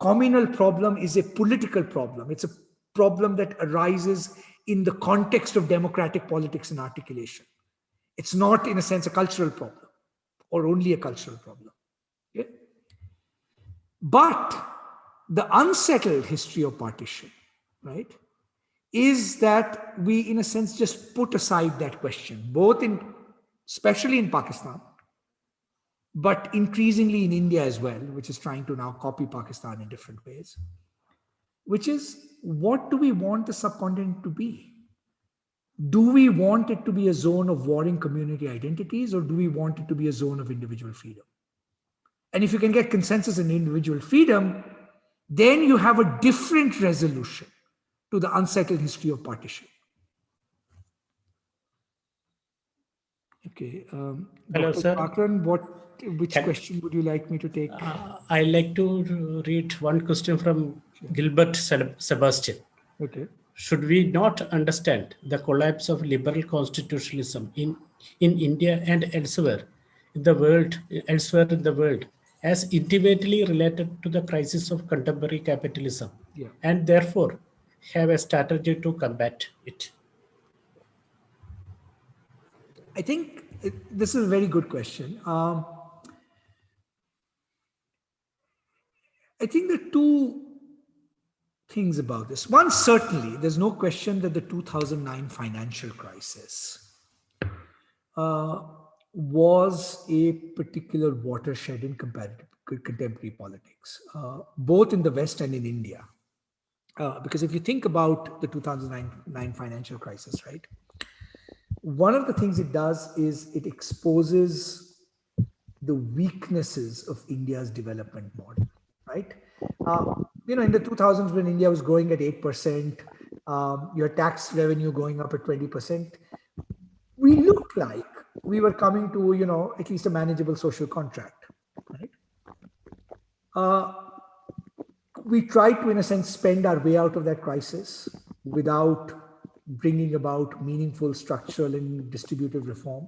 communal problem is a political problem. It's a problem that arises in the context of democratic politics and articulation. It's not, in a sense, a cultural problem or only a cultural problem. Okay? But the unsettled history of partition, right, is that we, in a sense, just put aside that question, especially in Pakistan, but increasingly in India as well, which is trying to now copy Pakistan in different ways, which is, what do we want the subcontinent to be? Do we want it to be a zone of warring community identities, or do we want it to be a zone of individual freedom? And if you can get consensus in individual freedom, then you have a different resolution to the unsettled history of partition. Okay. Hello, Dr. sir. Thakran, which question would you like me to take? I like to read one question from Gilbert Sebastian. Okay. Should we not understand the collapse of liberal constitutionalism in India and elsewhere in the world, as intimately related to the crisis of contemporary capitalism, and therefore have a strategy to combat it? I think this is a very good question. I think there are two things about this. One, certainly, there's no question that the 2009 financial crisis was a particular watershed in contemporary politics, both in the West and in India. Because if you think about the 2009 financial crisis, right, one of the things it does is it exposes the weaknesses of India's development model, right? In the 2000s, when India was growing at 8%, your tax revenue going up at 20%, we looked like we were coming to, at least a manageable social contract, right? We tried to, in a sense, spend our way out of that crisis without bringing about meaningful structural and distributive reform.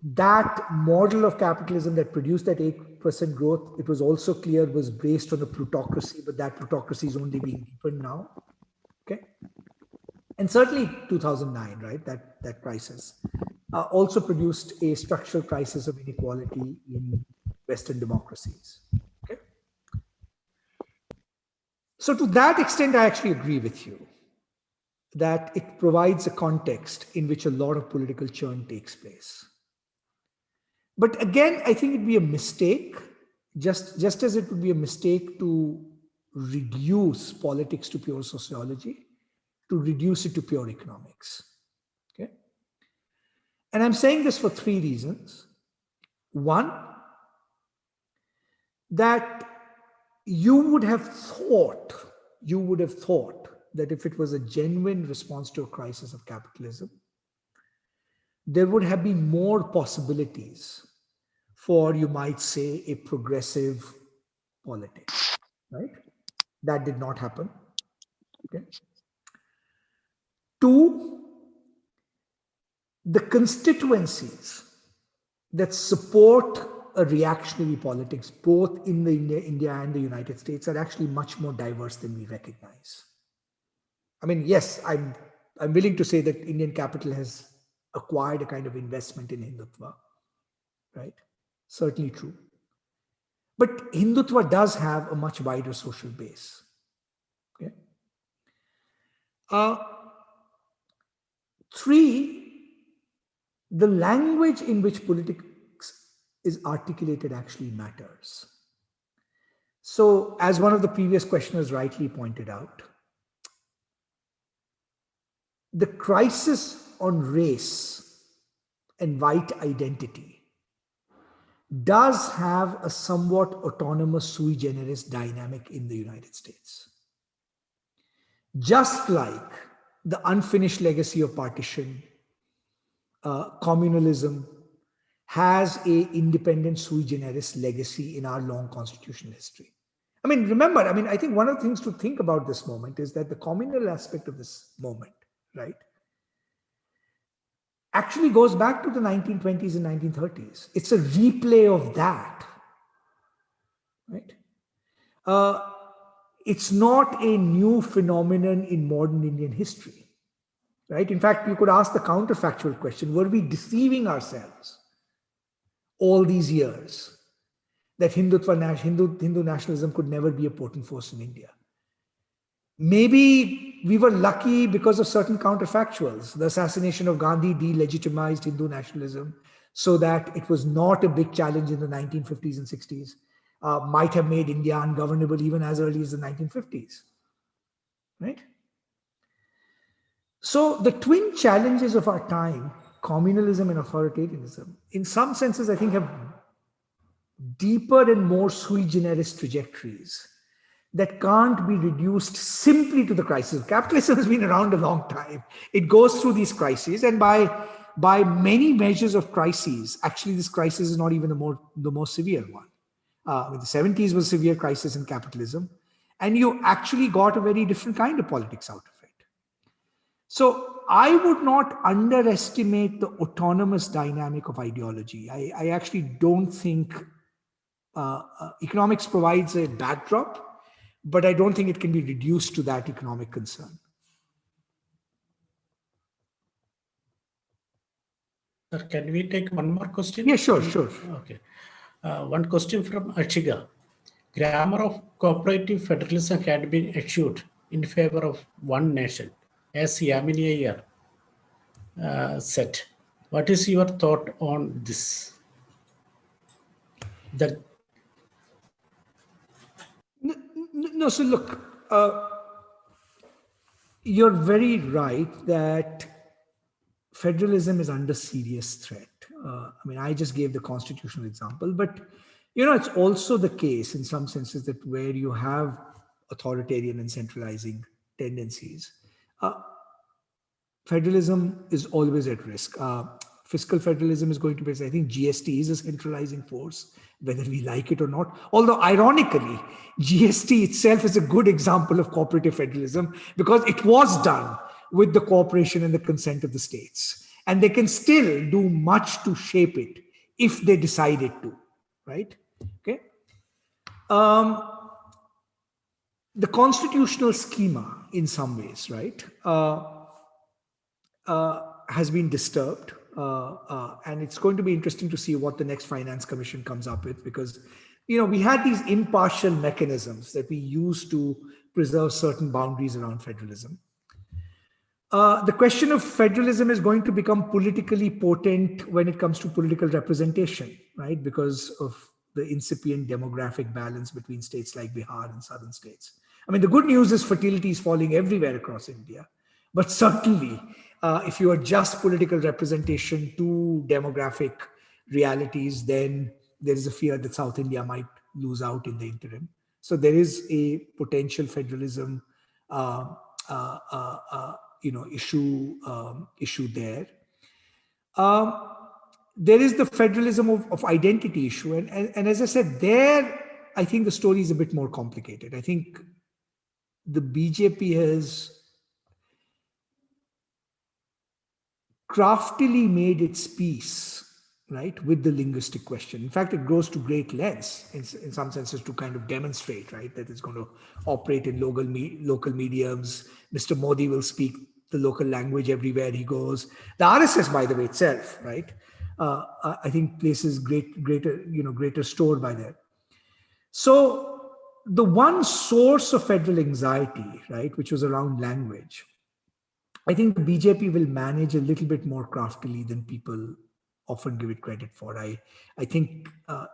That model of capitalism that produced that 8% growth, it was also clear, was based on a plutocracy, but that plutocracy is only being deepened now. Okay. And certainly 2009, right, that crisis also produced a structural crisis of inequality in Western democracies. Okay. So to that extent, I actually agree with you that it provides a context in which a lot of political churn takes place. But again, I think it'd be a mistake, just as it would be a mistake to reduce politics to pure sociology, to reduce it to pure economics. Okay. And I'm saying this for three reasons. One, that you would have thought that if it was a genuine response to a crisis of capitalism, there would have been more possibilities for, you might say, a progressive politics, right? That did not happen. Okay. Two, the constituencies that support a reactionary politics, both in India and the United States, are actually much more diverse than we recognize. I mean, yes, I'm willing to say that Indian capital has acquired a kind of investment in Hindutva, right? Certainly true. But Hindutva does have a much wider social base. Okay. Three, the language in which politics is articulated actually matters. So, as one of the previous questioners rightly pointed out, the crisis on race and white identity does have a somewhat autonomous sui generis dynamic in the United States. Just like the unfinished legacy of partition, communalism has a independent sui generis legacy in our long constitutional history. I mean, remember, I think one of the things to think about this moment is that the communal aspect of this moment, right, actually goes back to the 1920s and 1930s. It's a replay of that, right? It's not a new phenomenon in modern Indian history, right? In fact, you could ask the counterfactual question, were we deceiving ourselves all these years that Hindu nationalism could never be a potent force in India? Maybe we were lucky because of certain counterfactuals. The assassination of Gandhi delegitimized Hindu nationalism so that it was not a big challenge in the 1950s and 60s. Might have made India ungovernable even as early as the 1950s, right? So the twin challenges of our time, communalism and authoritarianism, in some senses, I think have deeper and more sui generis trajectories that can't be reduced simply to the crisis. Capitalism has been around a long time. It goes through these crises, and by many measures of crises, actually this crisis is not even the most severe one. The 70s was a severe crisis in capitalism, and you actually got a very different kind of politics out of it. So I would not underestimate the autonomous dynamic of ideology. I actually don't think economics provides a backdrop, but I don't think it can be reduced to that economic concern. Sir, can we take one more question? Yeah, sure. Okay. One question from Ashika. Grammar of cooperative federalism had been eschewed in favor of one nation, as Yamini Iyer said. What is your thought on this? No, so look, you're very right that federalism is under serious threat. I just gave the constitutional example, but it's also the case in some senses that where you have authoritarian and centralizing tendencies, federalism is always at risk. Fiscal federalism is going to be, I think GST is a centralizing force, whether we like it or not. Although ironically, GST itself is a good example of cooperative federalism because it was done with the cooperation and the consent of the states. And they can still do much to shape it if they decided to, right? Okay. The constitutional schema in some ways, right, has been disturbed. And it's going to be interesting to see what the next Finance Commission comes up with, because, we had these impartial mechanisms that we used to preserve certain boundaries around federalism. The question of federalism is going to become politically potent when it comes to political representation, right? Because of the incipient demographic balance between states like Bihar and southern states. The good news is fertility is falling everywhere across India. But certainly, if you adjust political representation to demographic realities, then there is a fear that South India might lose out in the interim. So there is a potential federalism issue there. There is the federalism of identity issue. And as I said, there, I think the story is a bit more complicated. I think the BJP has craftily made its peace, right, with the linguistic question. In fact, it goes to great lengths in some senses to kind of demonstrate, right, that it's going to operate in local mediums. Mr. Modi will speak the local language everywhere he goes. The RSS, by the way, itself, right, I think places greater store by that. So the one source of federal anxiety, right, which was around language, I think the BJP will manage a little bit more craftily than people often give it credit for. I think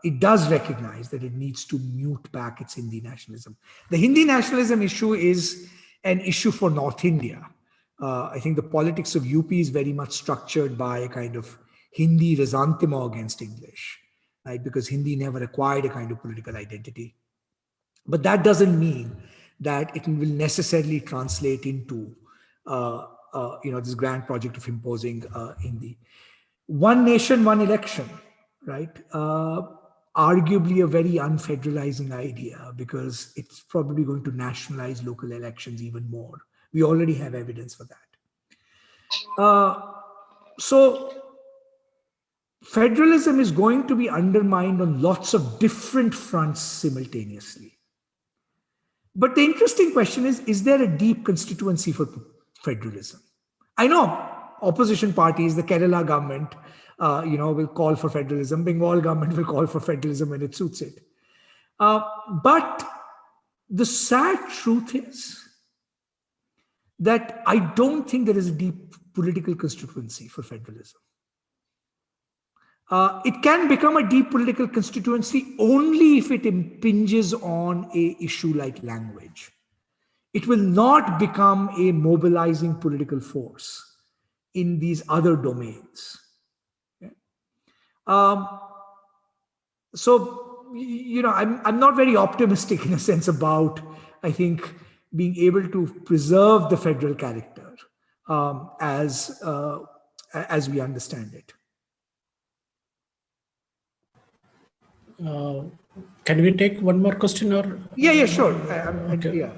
it does recognize that it needs to mute back its Hindi nationalism. The Hindi nationalism issue is an issue for North India. I think the politics of UP is very much structured by a kind of Hindi resentment against English, right? Because Hindi never acquired a kind of political identity. But that doesn't mean that it will necessarily translate into this grand project of imposing Hindi. One nation, one election, right? Arguably a very unfederalizing idea because it's probably going to nationalize local elections even more. We already have evidence for that. So federalism is going to be undermined on lots of different fronts simultaneously. But the interesting question is there a deep constituency for federalism? I know opposition parties, the Kerala government, will call for federalism. Bengal government will call for federalism when it suits it. But the sad truth is that I don't think there is a deep political constituency for federalism. It can become a deep political constituency only if it impinges on an issue like language. It will not become a mobilizing political force in these other domains. Okay? I'm not very optimistic in a sense about, I think, being able to preserve the federal character as we understand it. Can we take one more question or? Yeah, sure. Okay. Yeah,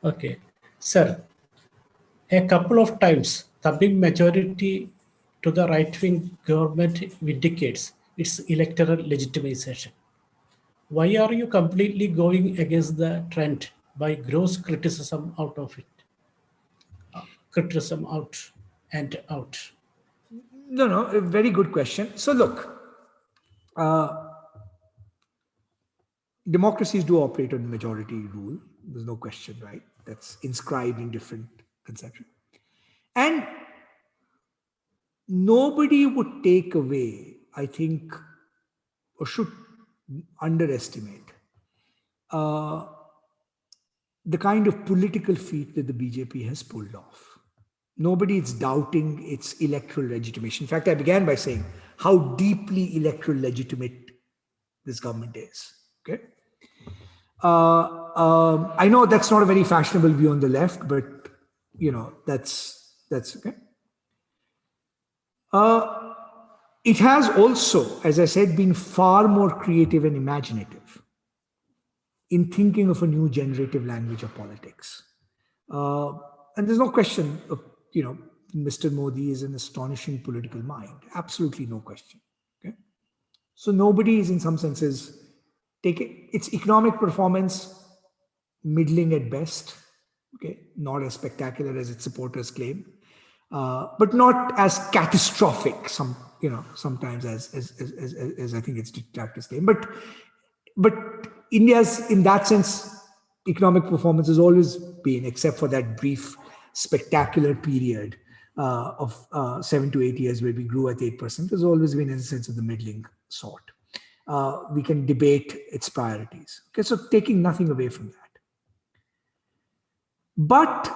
Okay. Sir, a couple of times, the big majority to the right-wing government vindicates its electoral legitimization. Why are you completely going against the trend by gross criticism out of it? Criticism out and out. No, a very good question. So look, democracies do operate on majority rule. There's no question, right? That's inscribed in different conceptions. And nobody would take away, I think, or should underestimate the kind of political feat that the BJP has pulled off. Nobody is doubting its electoral legitimation. In fact, I began by saying how deeply electoral legitimate this government is. Okay. I know that's not a very fashionable view on the left, but that's okay. It has also, as I said, been far more creative and imaginative in thinking of a new generative language of politics. And there's no question of, Mr. Modi is an astonishing political mind. Absolutely no question. Okay. So nobody is in some senses taking its economic performance middling at best. Okay. Not as spectacular as its supporters claim. But not as catastrophic sometimes as I think its detractors claim. But India's, in that sense, economic performance has always been, except for that brief spectacular period of 7 to 8 years where we grew at 8%, has always been in the sense of the middling sort. We can debate its priorities. Okay, so taking nothing away from that. But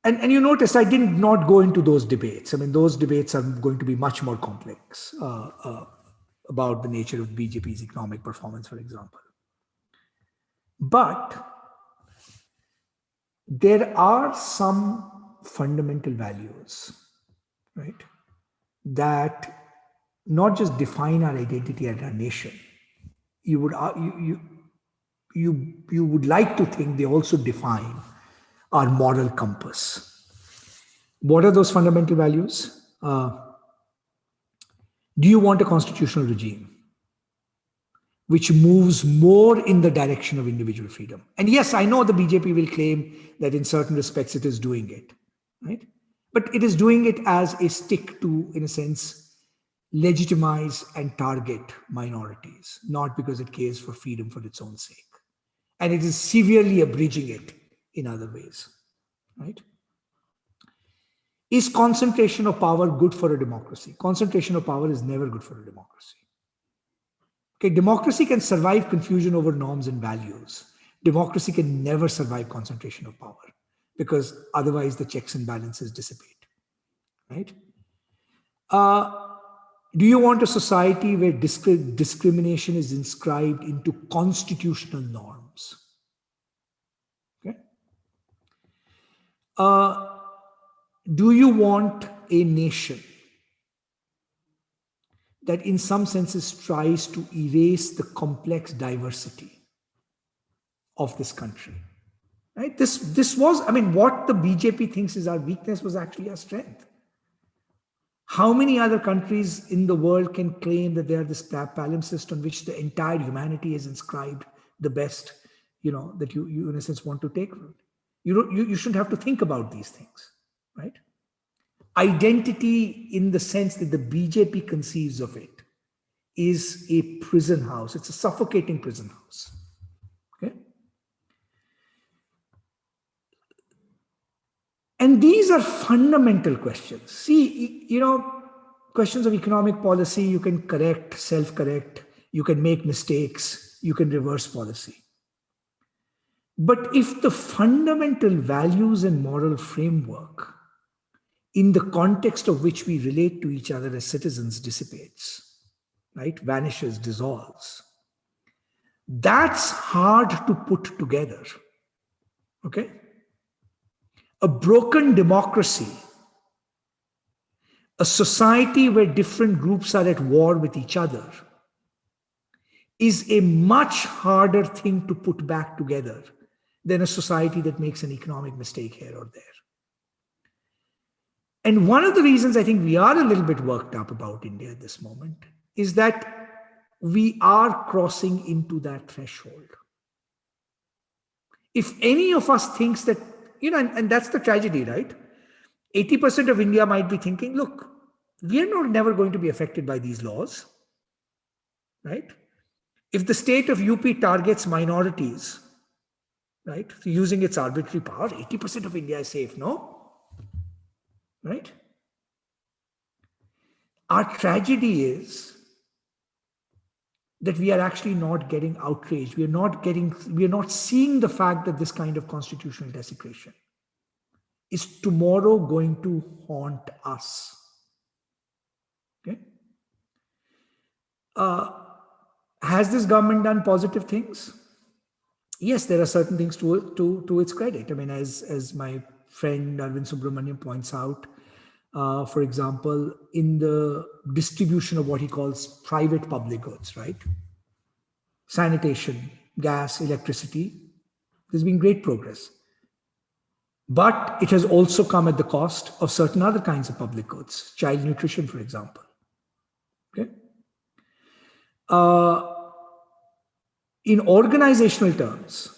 And you notice I did not go into those debates. I mean, those debates are going to be much more complex about the nature of BJP's economic performance, for example. But there are some fundamental values, right, that not just define our identity and our nation. You would like to think they also define our moral compass. What are those fundamental values? Do you want a constitutional regime which moves more in the direction of individual freedom? And yes, I know the BJP will claim that in certain respects it is doing it, right? But it is doing it as a stick to, in a sense, legitimize and target minorities, not because it cares for freedom for its own sake. And it is severely abridging it in other ways, right? Is concentration of power good for a democracy? Concentration of power is never good for a democracy. Okay, democracy can survive confusion over norms and values. Democracy can never survive concentration of power because otherwise the checks and balances dissipate, right? Do you want a society where discrimination is inscribed into constitutional norms? Okay. Do you want a nation that in some senses tries to erase the complex diversity of this country. Right? This was, I mean, what the BJP thinks is our weakness was actually our strength. How many other countries in the world can claim that they are this palimpsest on which the entire humanity is inscribed the best, that you in a sense want to take from it? You shouldn't have to think about these things, right? Identity in the sense that the BJP conceives of it is a prison house. It's a suffocating prison house. Okay. And these are fundamental questions. See, questions of economic policy, you can correct, self-correct, you can make mistakes, you can reverse policy. But if the fundamental values and moral framework in the context of which we relate to each other as citizens dissipates, right, vanishes, dissolves, that's hard to put together, okay? A broken democracy, a society where different groups are at war with each other, is a much harder thing to put back together than a society that makes an economic mistake here or there. And one of the reasons I think we are a little bit worked up about India at this moment is that we are crossing into that threshold. If any of us thinks that, and that's the tragedy, right? 80% of India might be thinking, look, we are never going to be affected by these laws, right? If the state of UP targets minorities, right, using its arbitrary power, 80% of India is safe, no? Right? Our tragedy is that we are actually not getting outraged. We are not seeing the fact that this kind of constitutional desecration is tomorrow going to haunt us. Okay? Has this government done positive things? Yes, there are certain things to its credit. I mean, as my friend Arvind Subramanian points out, for example, in the distribution of what he calls private public goods, right? Sanitation, gas, electricity, there's been great progress. But it has also come at the cost of certain other kinds of public goods, child nutrition, for example. Okay. In organizational terms,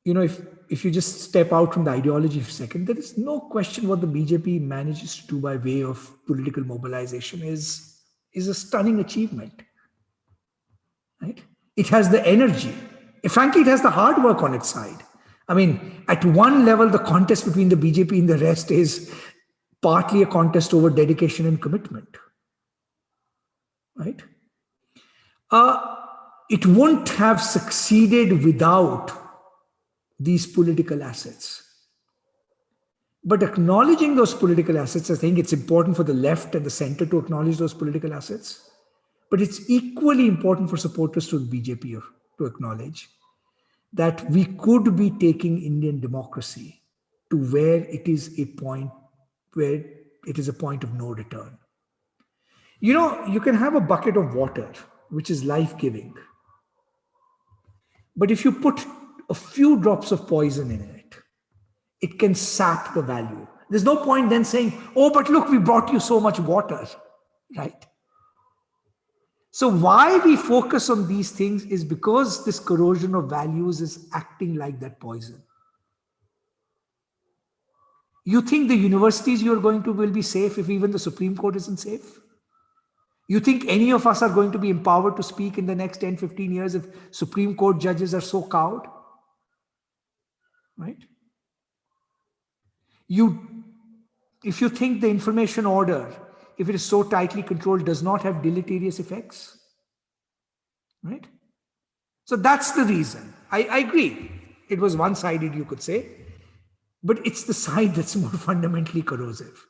if you just step out from the ideology for a second, there is no question what the BJP manages to do by way of political mobilization is a stunning achievement, right? It has the energy. Frankly, it has the hard work on its side. I mean, at one level, the contest between the BJP and the rest is partly a contest over dedication and commitment, right? It wouldn't have succeeded without these political assets. But acknowledging those political assets, I think it's important for the left and the center to acknowledge those political assets. But it's equally important for supporters to the BJP to acknowledge that we could be taking Indian democracy to where it is a point of no return. You can have a bucket of water, which is life-giving. But if you put a few drops of poison in it, it can sap the value. There's no point then saying, oh, but look, we brought you so much water, right? So why we focus on these things is because this corrosion of values is acting like that poison. You think the universities you're going to will be safe if even the Supreme Court isn't safe? You think any of us are going to be empowered to speak in the next 10, 15 years if Supreme Court judges are so cowed? Right? If you think the information order, if it is so tightly controlled, does not have deleterious effects, right? So that's the reason. I agree. It was one-sided, you could say, but it's the side that's more fundamentally corrosive.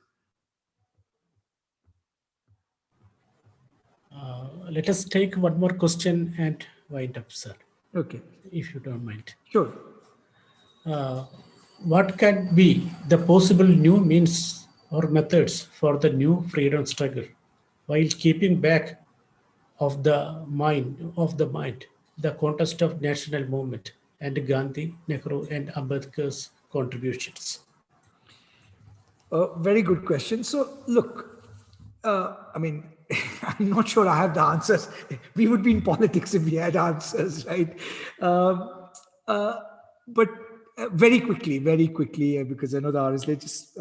Let us take one more question and wind up, sir. Okay. If you don't mind. Sure. What can be the possible new means or methods for the new freedom struggle while keeping back of the mind, the context of national movement, and Gandhi, Nehru, and Ambedkar's contributions? Very good question. So, look, I mean, I'm not sure I have the answers. We would be in politics if we had answers, right? Um, uh, but very quickly, because I know the hours, let's just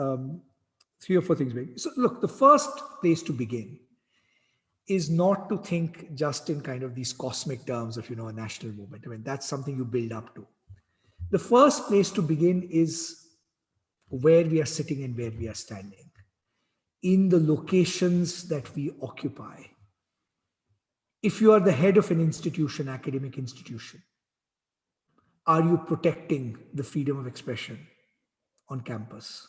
three or four things. So, look, the first place to begin is not to think just in kind of these cosmic terms of, a national movement. I mean, that's something you build up to. The first place to begin is where we are sitting and where we are standing, in the locations that we occupy. If you are the head of an institution, academic institution, are you protecting the freedom of expression on campus?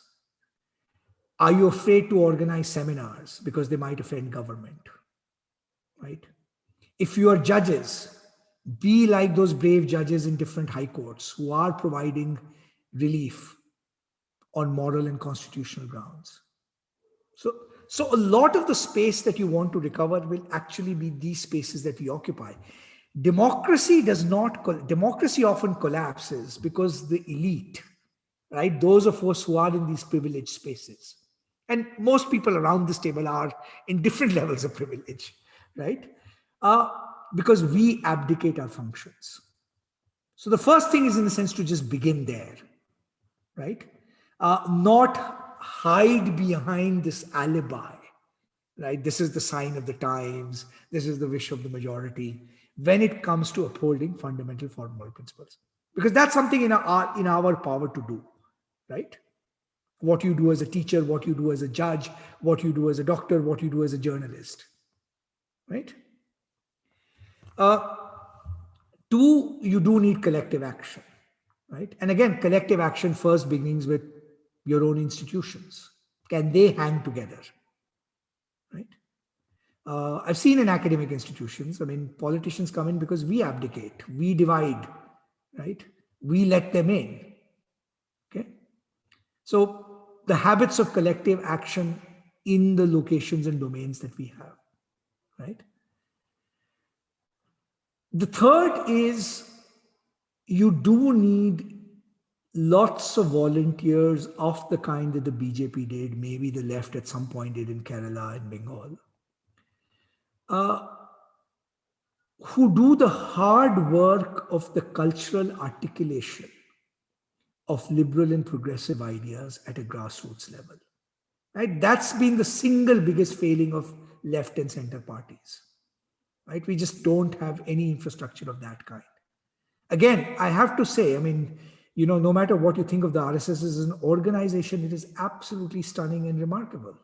Are you afraid to organize seminars because they might offend government, right? If you are judges, be like those brave judges in different high courts who are providing relief on moral and constitutional grounds. So a lot of the space that you want to recover will actually be these spaces that we occupy. Democracy often collapses because the elite, right? Those of us who are in these privileged spaces, and most people around this table are in different levels of privilege, right? Because we abdicate our functions. So the first thing is, in a sense, to just begin there, right? Not hide behind this alibi, right? This is the sign of the times. This is the wish of the majority when it comes to upholding fundamental moral principles, because that's something in our power to do, right? What you do as a teacher, what you do as a judge, what you do as a doctor, what you do as a journalist, right? Two, you do need collective action, right? And again, collective action first begins with your own institutions. Can they hang together, right? I've seen in academic institutions, I mean, politicians come in because we abdicate, we divide, right? We let them in, okay? So the habits of collective action in the locations and domains that we have, right? The third is, you do need lots of volunteers of the kind that the BJP did, maybe the left at some point did in Kerala and Bengal, who do the hard work of the cultural articulation of liberal and progressive ideas at a grassroots level, right? That's been the single biggest failing of left and center parties, right? We just don't have any infrastructure of that kind. Again, I have to say, I mean, no matter what you think of the RSS as an organization, it is absolutely stunning and remarkable.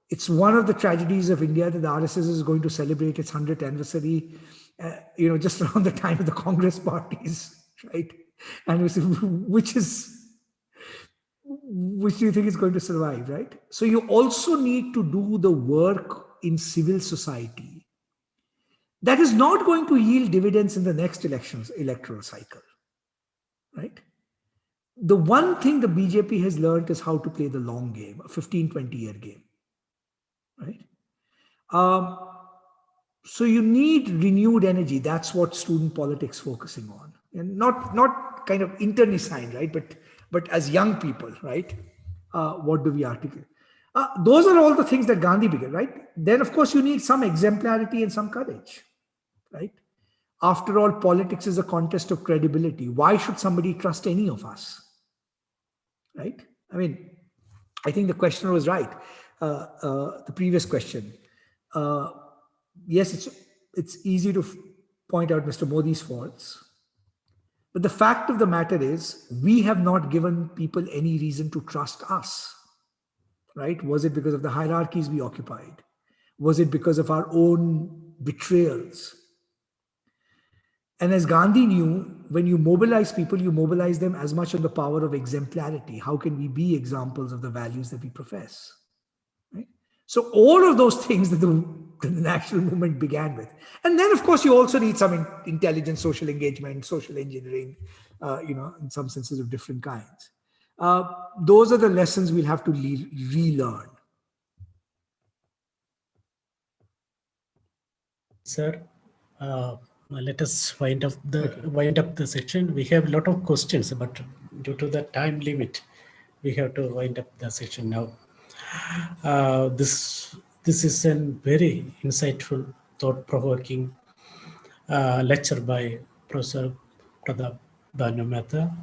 It's one of the tragedies of India that the RSS is going to celebrate its 100th anniversary, just around the time of the Congress parties, right? And which do you think is going to survive, right? So you also need to do the work in civil society that is not going to yield dividends in the next electoral cycle, right? The one thing the BJP has learned is how to play the long game, a 15, 20-year game, right? So you need renewed energy. That's what student politics focusing on, and not kind of internecine, right? But as young people, right? What do we articulate? Those are all the things that Gandhi began, right? Then, of course, you need some exemplarity and some courage, right? After all, politics is a contest of credibility. Why should somebody trust any of us, right? I mean, I think the questioner was right. The previous question. Yes, it's easy to point out Mr. Modi's faults. But the fact of the matter is, we have not given people any reason to trust us, right? Was it because of the hierarchies we occupied? Was it because of our own betrayals? And as Gandhi knew, when you mobilize people, you mobilize them as much on the power of exemplarity. How can we be examples of the values that we profess? Right? So all of those things that the national movement began with. And then, of course, you also need some intelligent social engagement, social engineering, in some senses of different kinds. Those are the lessons we'll have to relearn. Sir, let us wind up the section. We have a lot of questions, but due to the time limit, we have to wind up the section now. This is a very insightful, thought-provoking lecture by Professor Pradap Bhanumehta.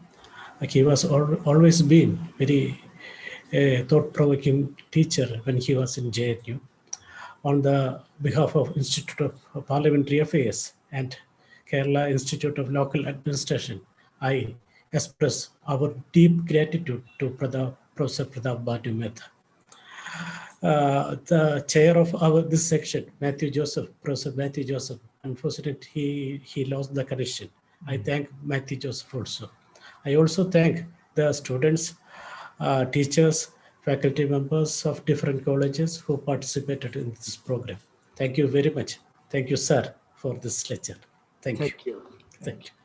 He was always been very thought-provoking teacher when he was in JNU. On the behalf of Institute of Parliamentary Affairs and Kerala Institute of Local Administration, I express our deep gratitude to Professor Pradap Bhanumehta. The chair of this section, Professor Matthew Joseph, unfortunately he lost the connection. I thank Matthew Joseph also. I also thank the students, teachers, faculty members of different colleges who participated in this program. Thank you very much. Thank you, sir, for this lecture. Thank you. Thank you. Thank you.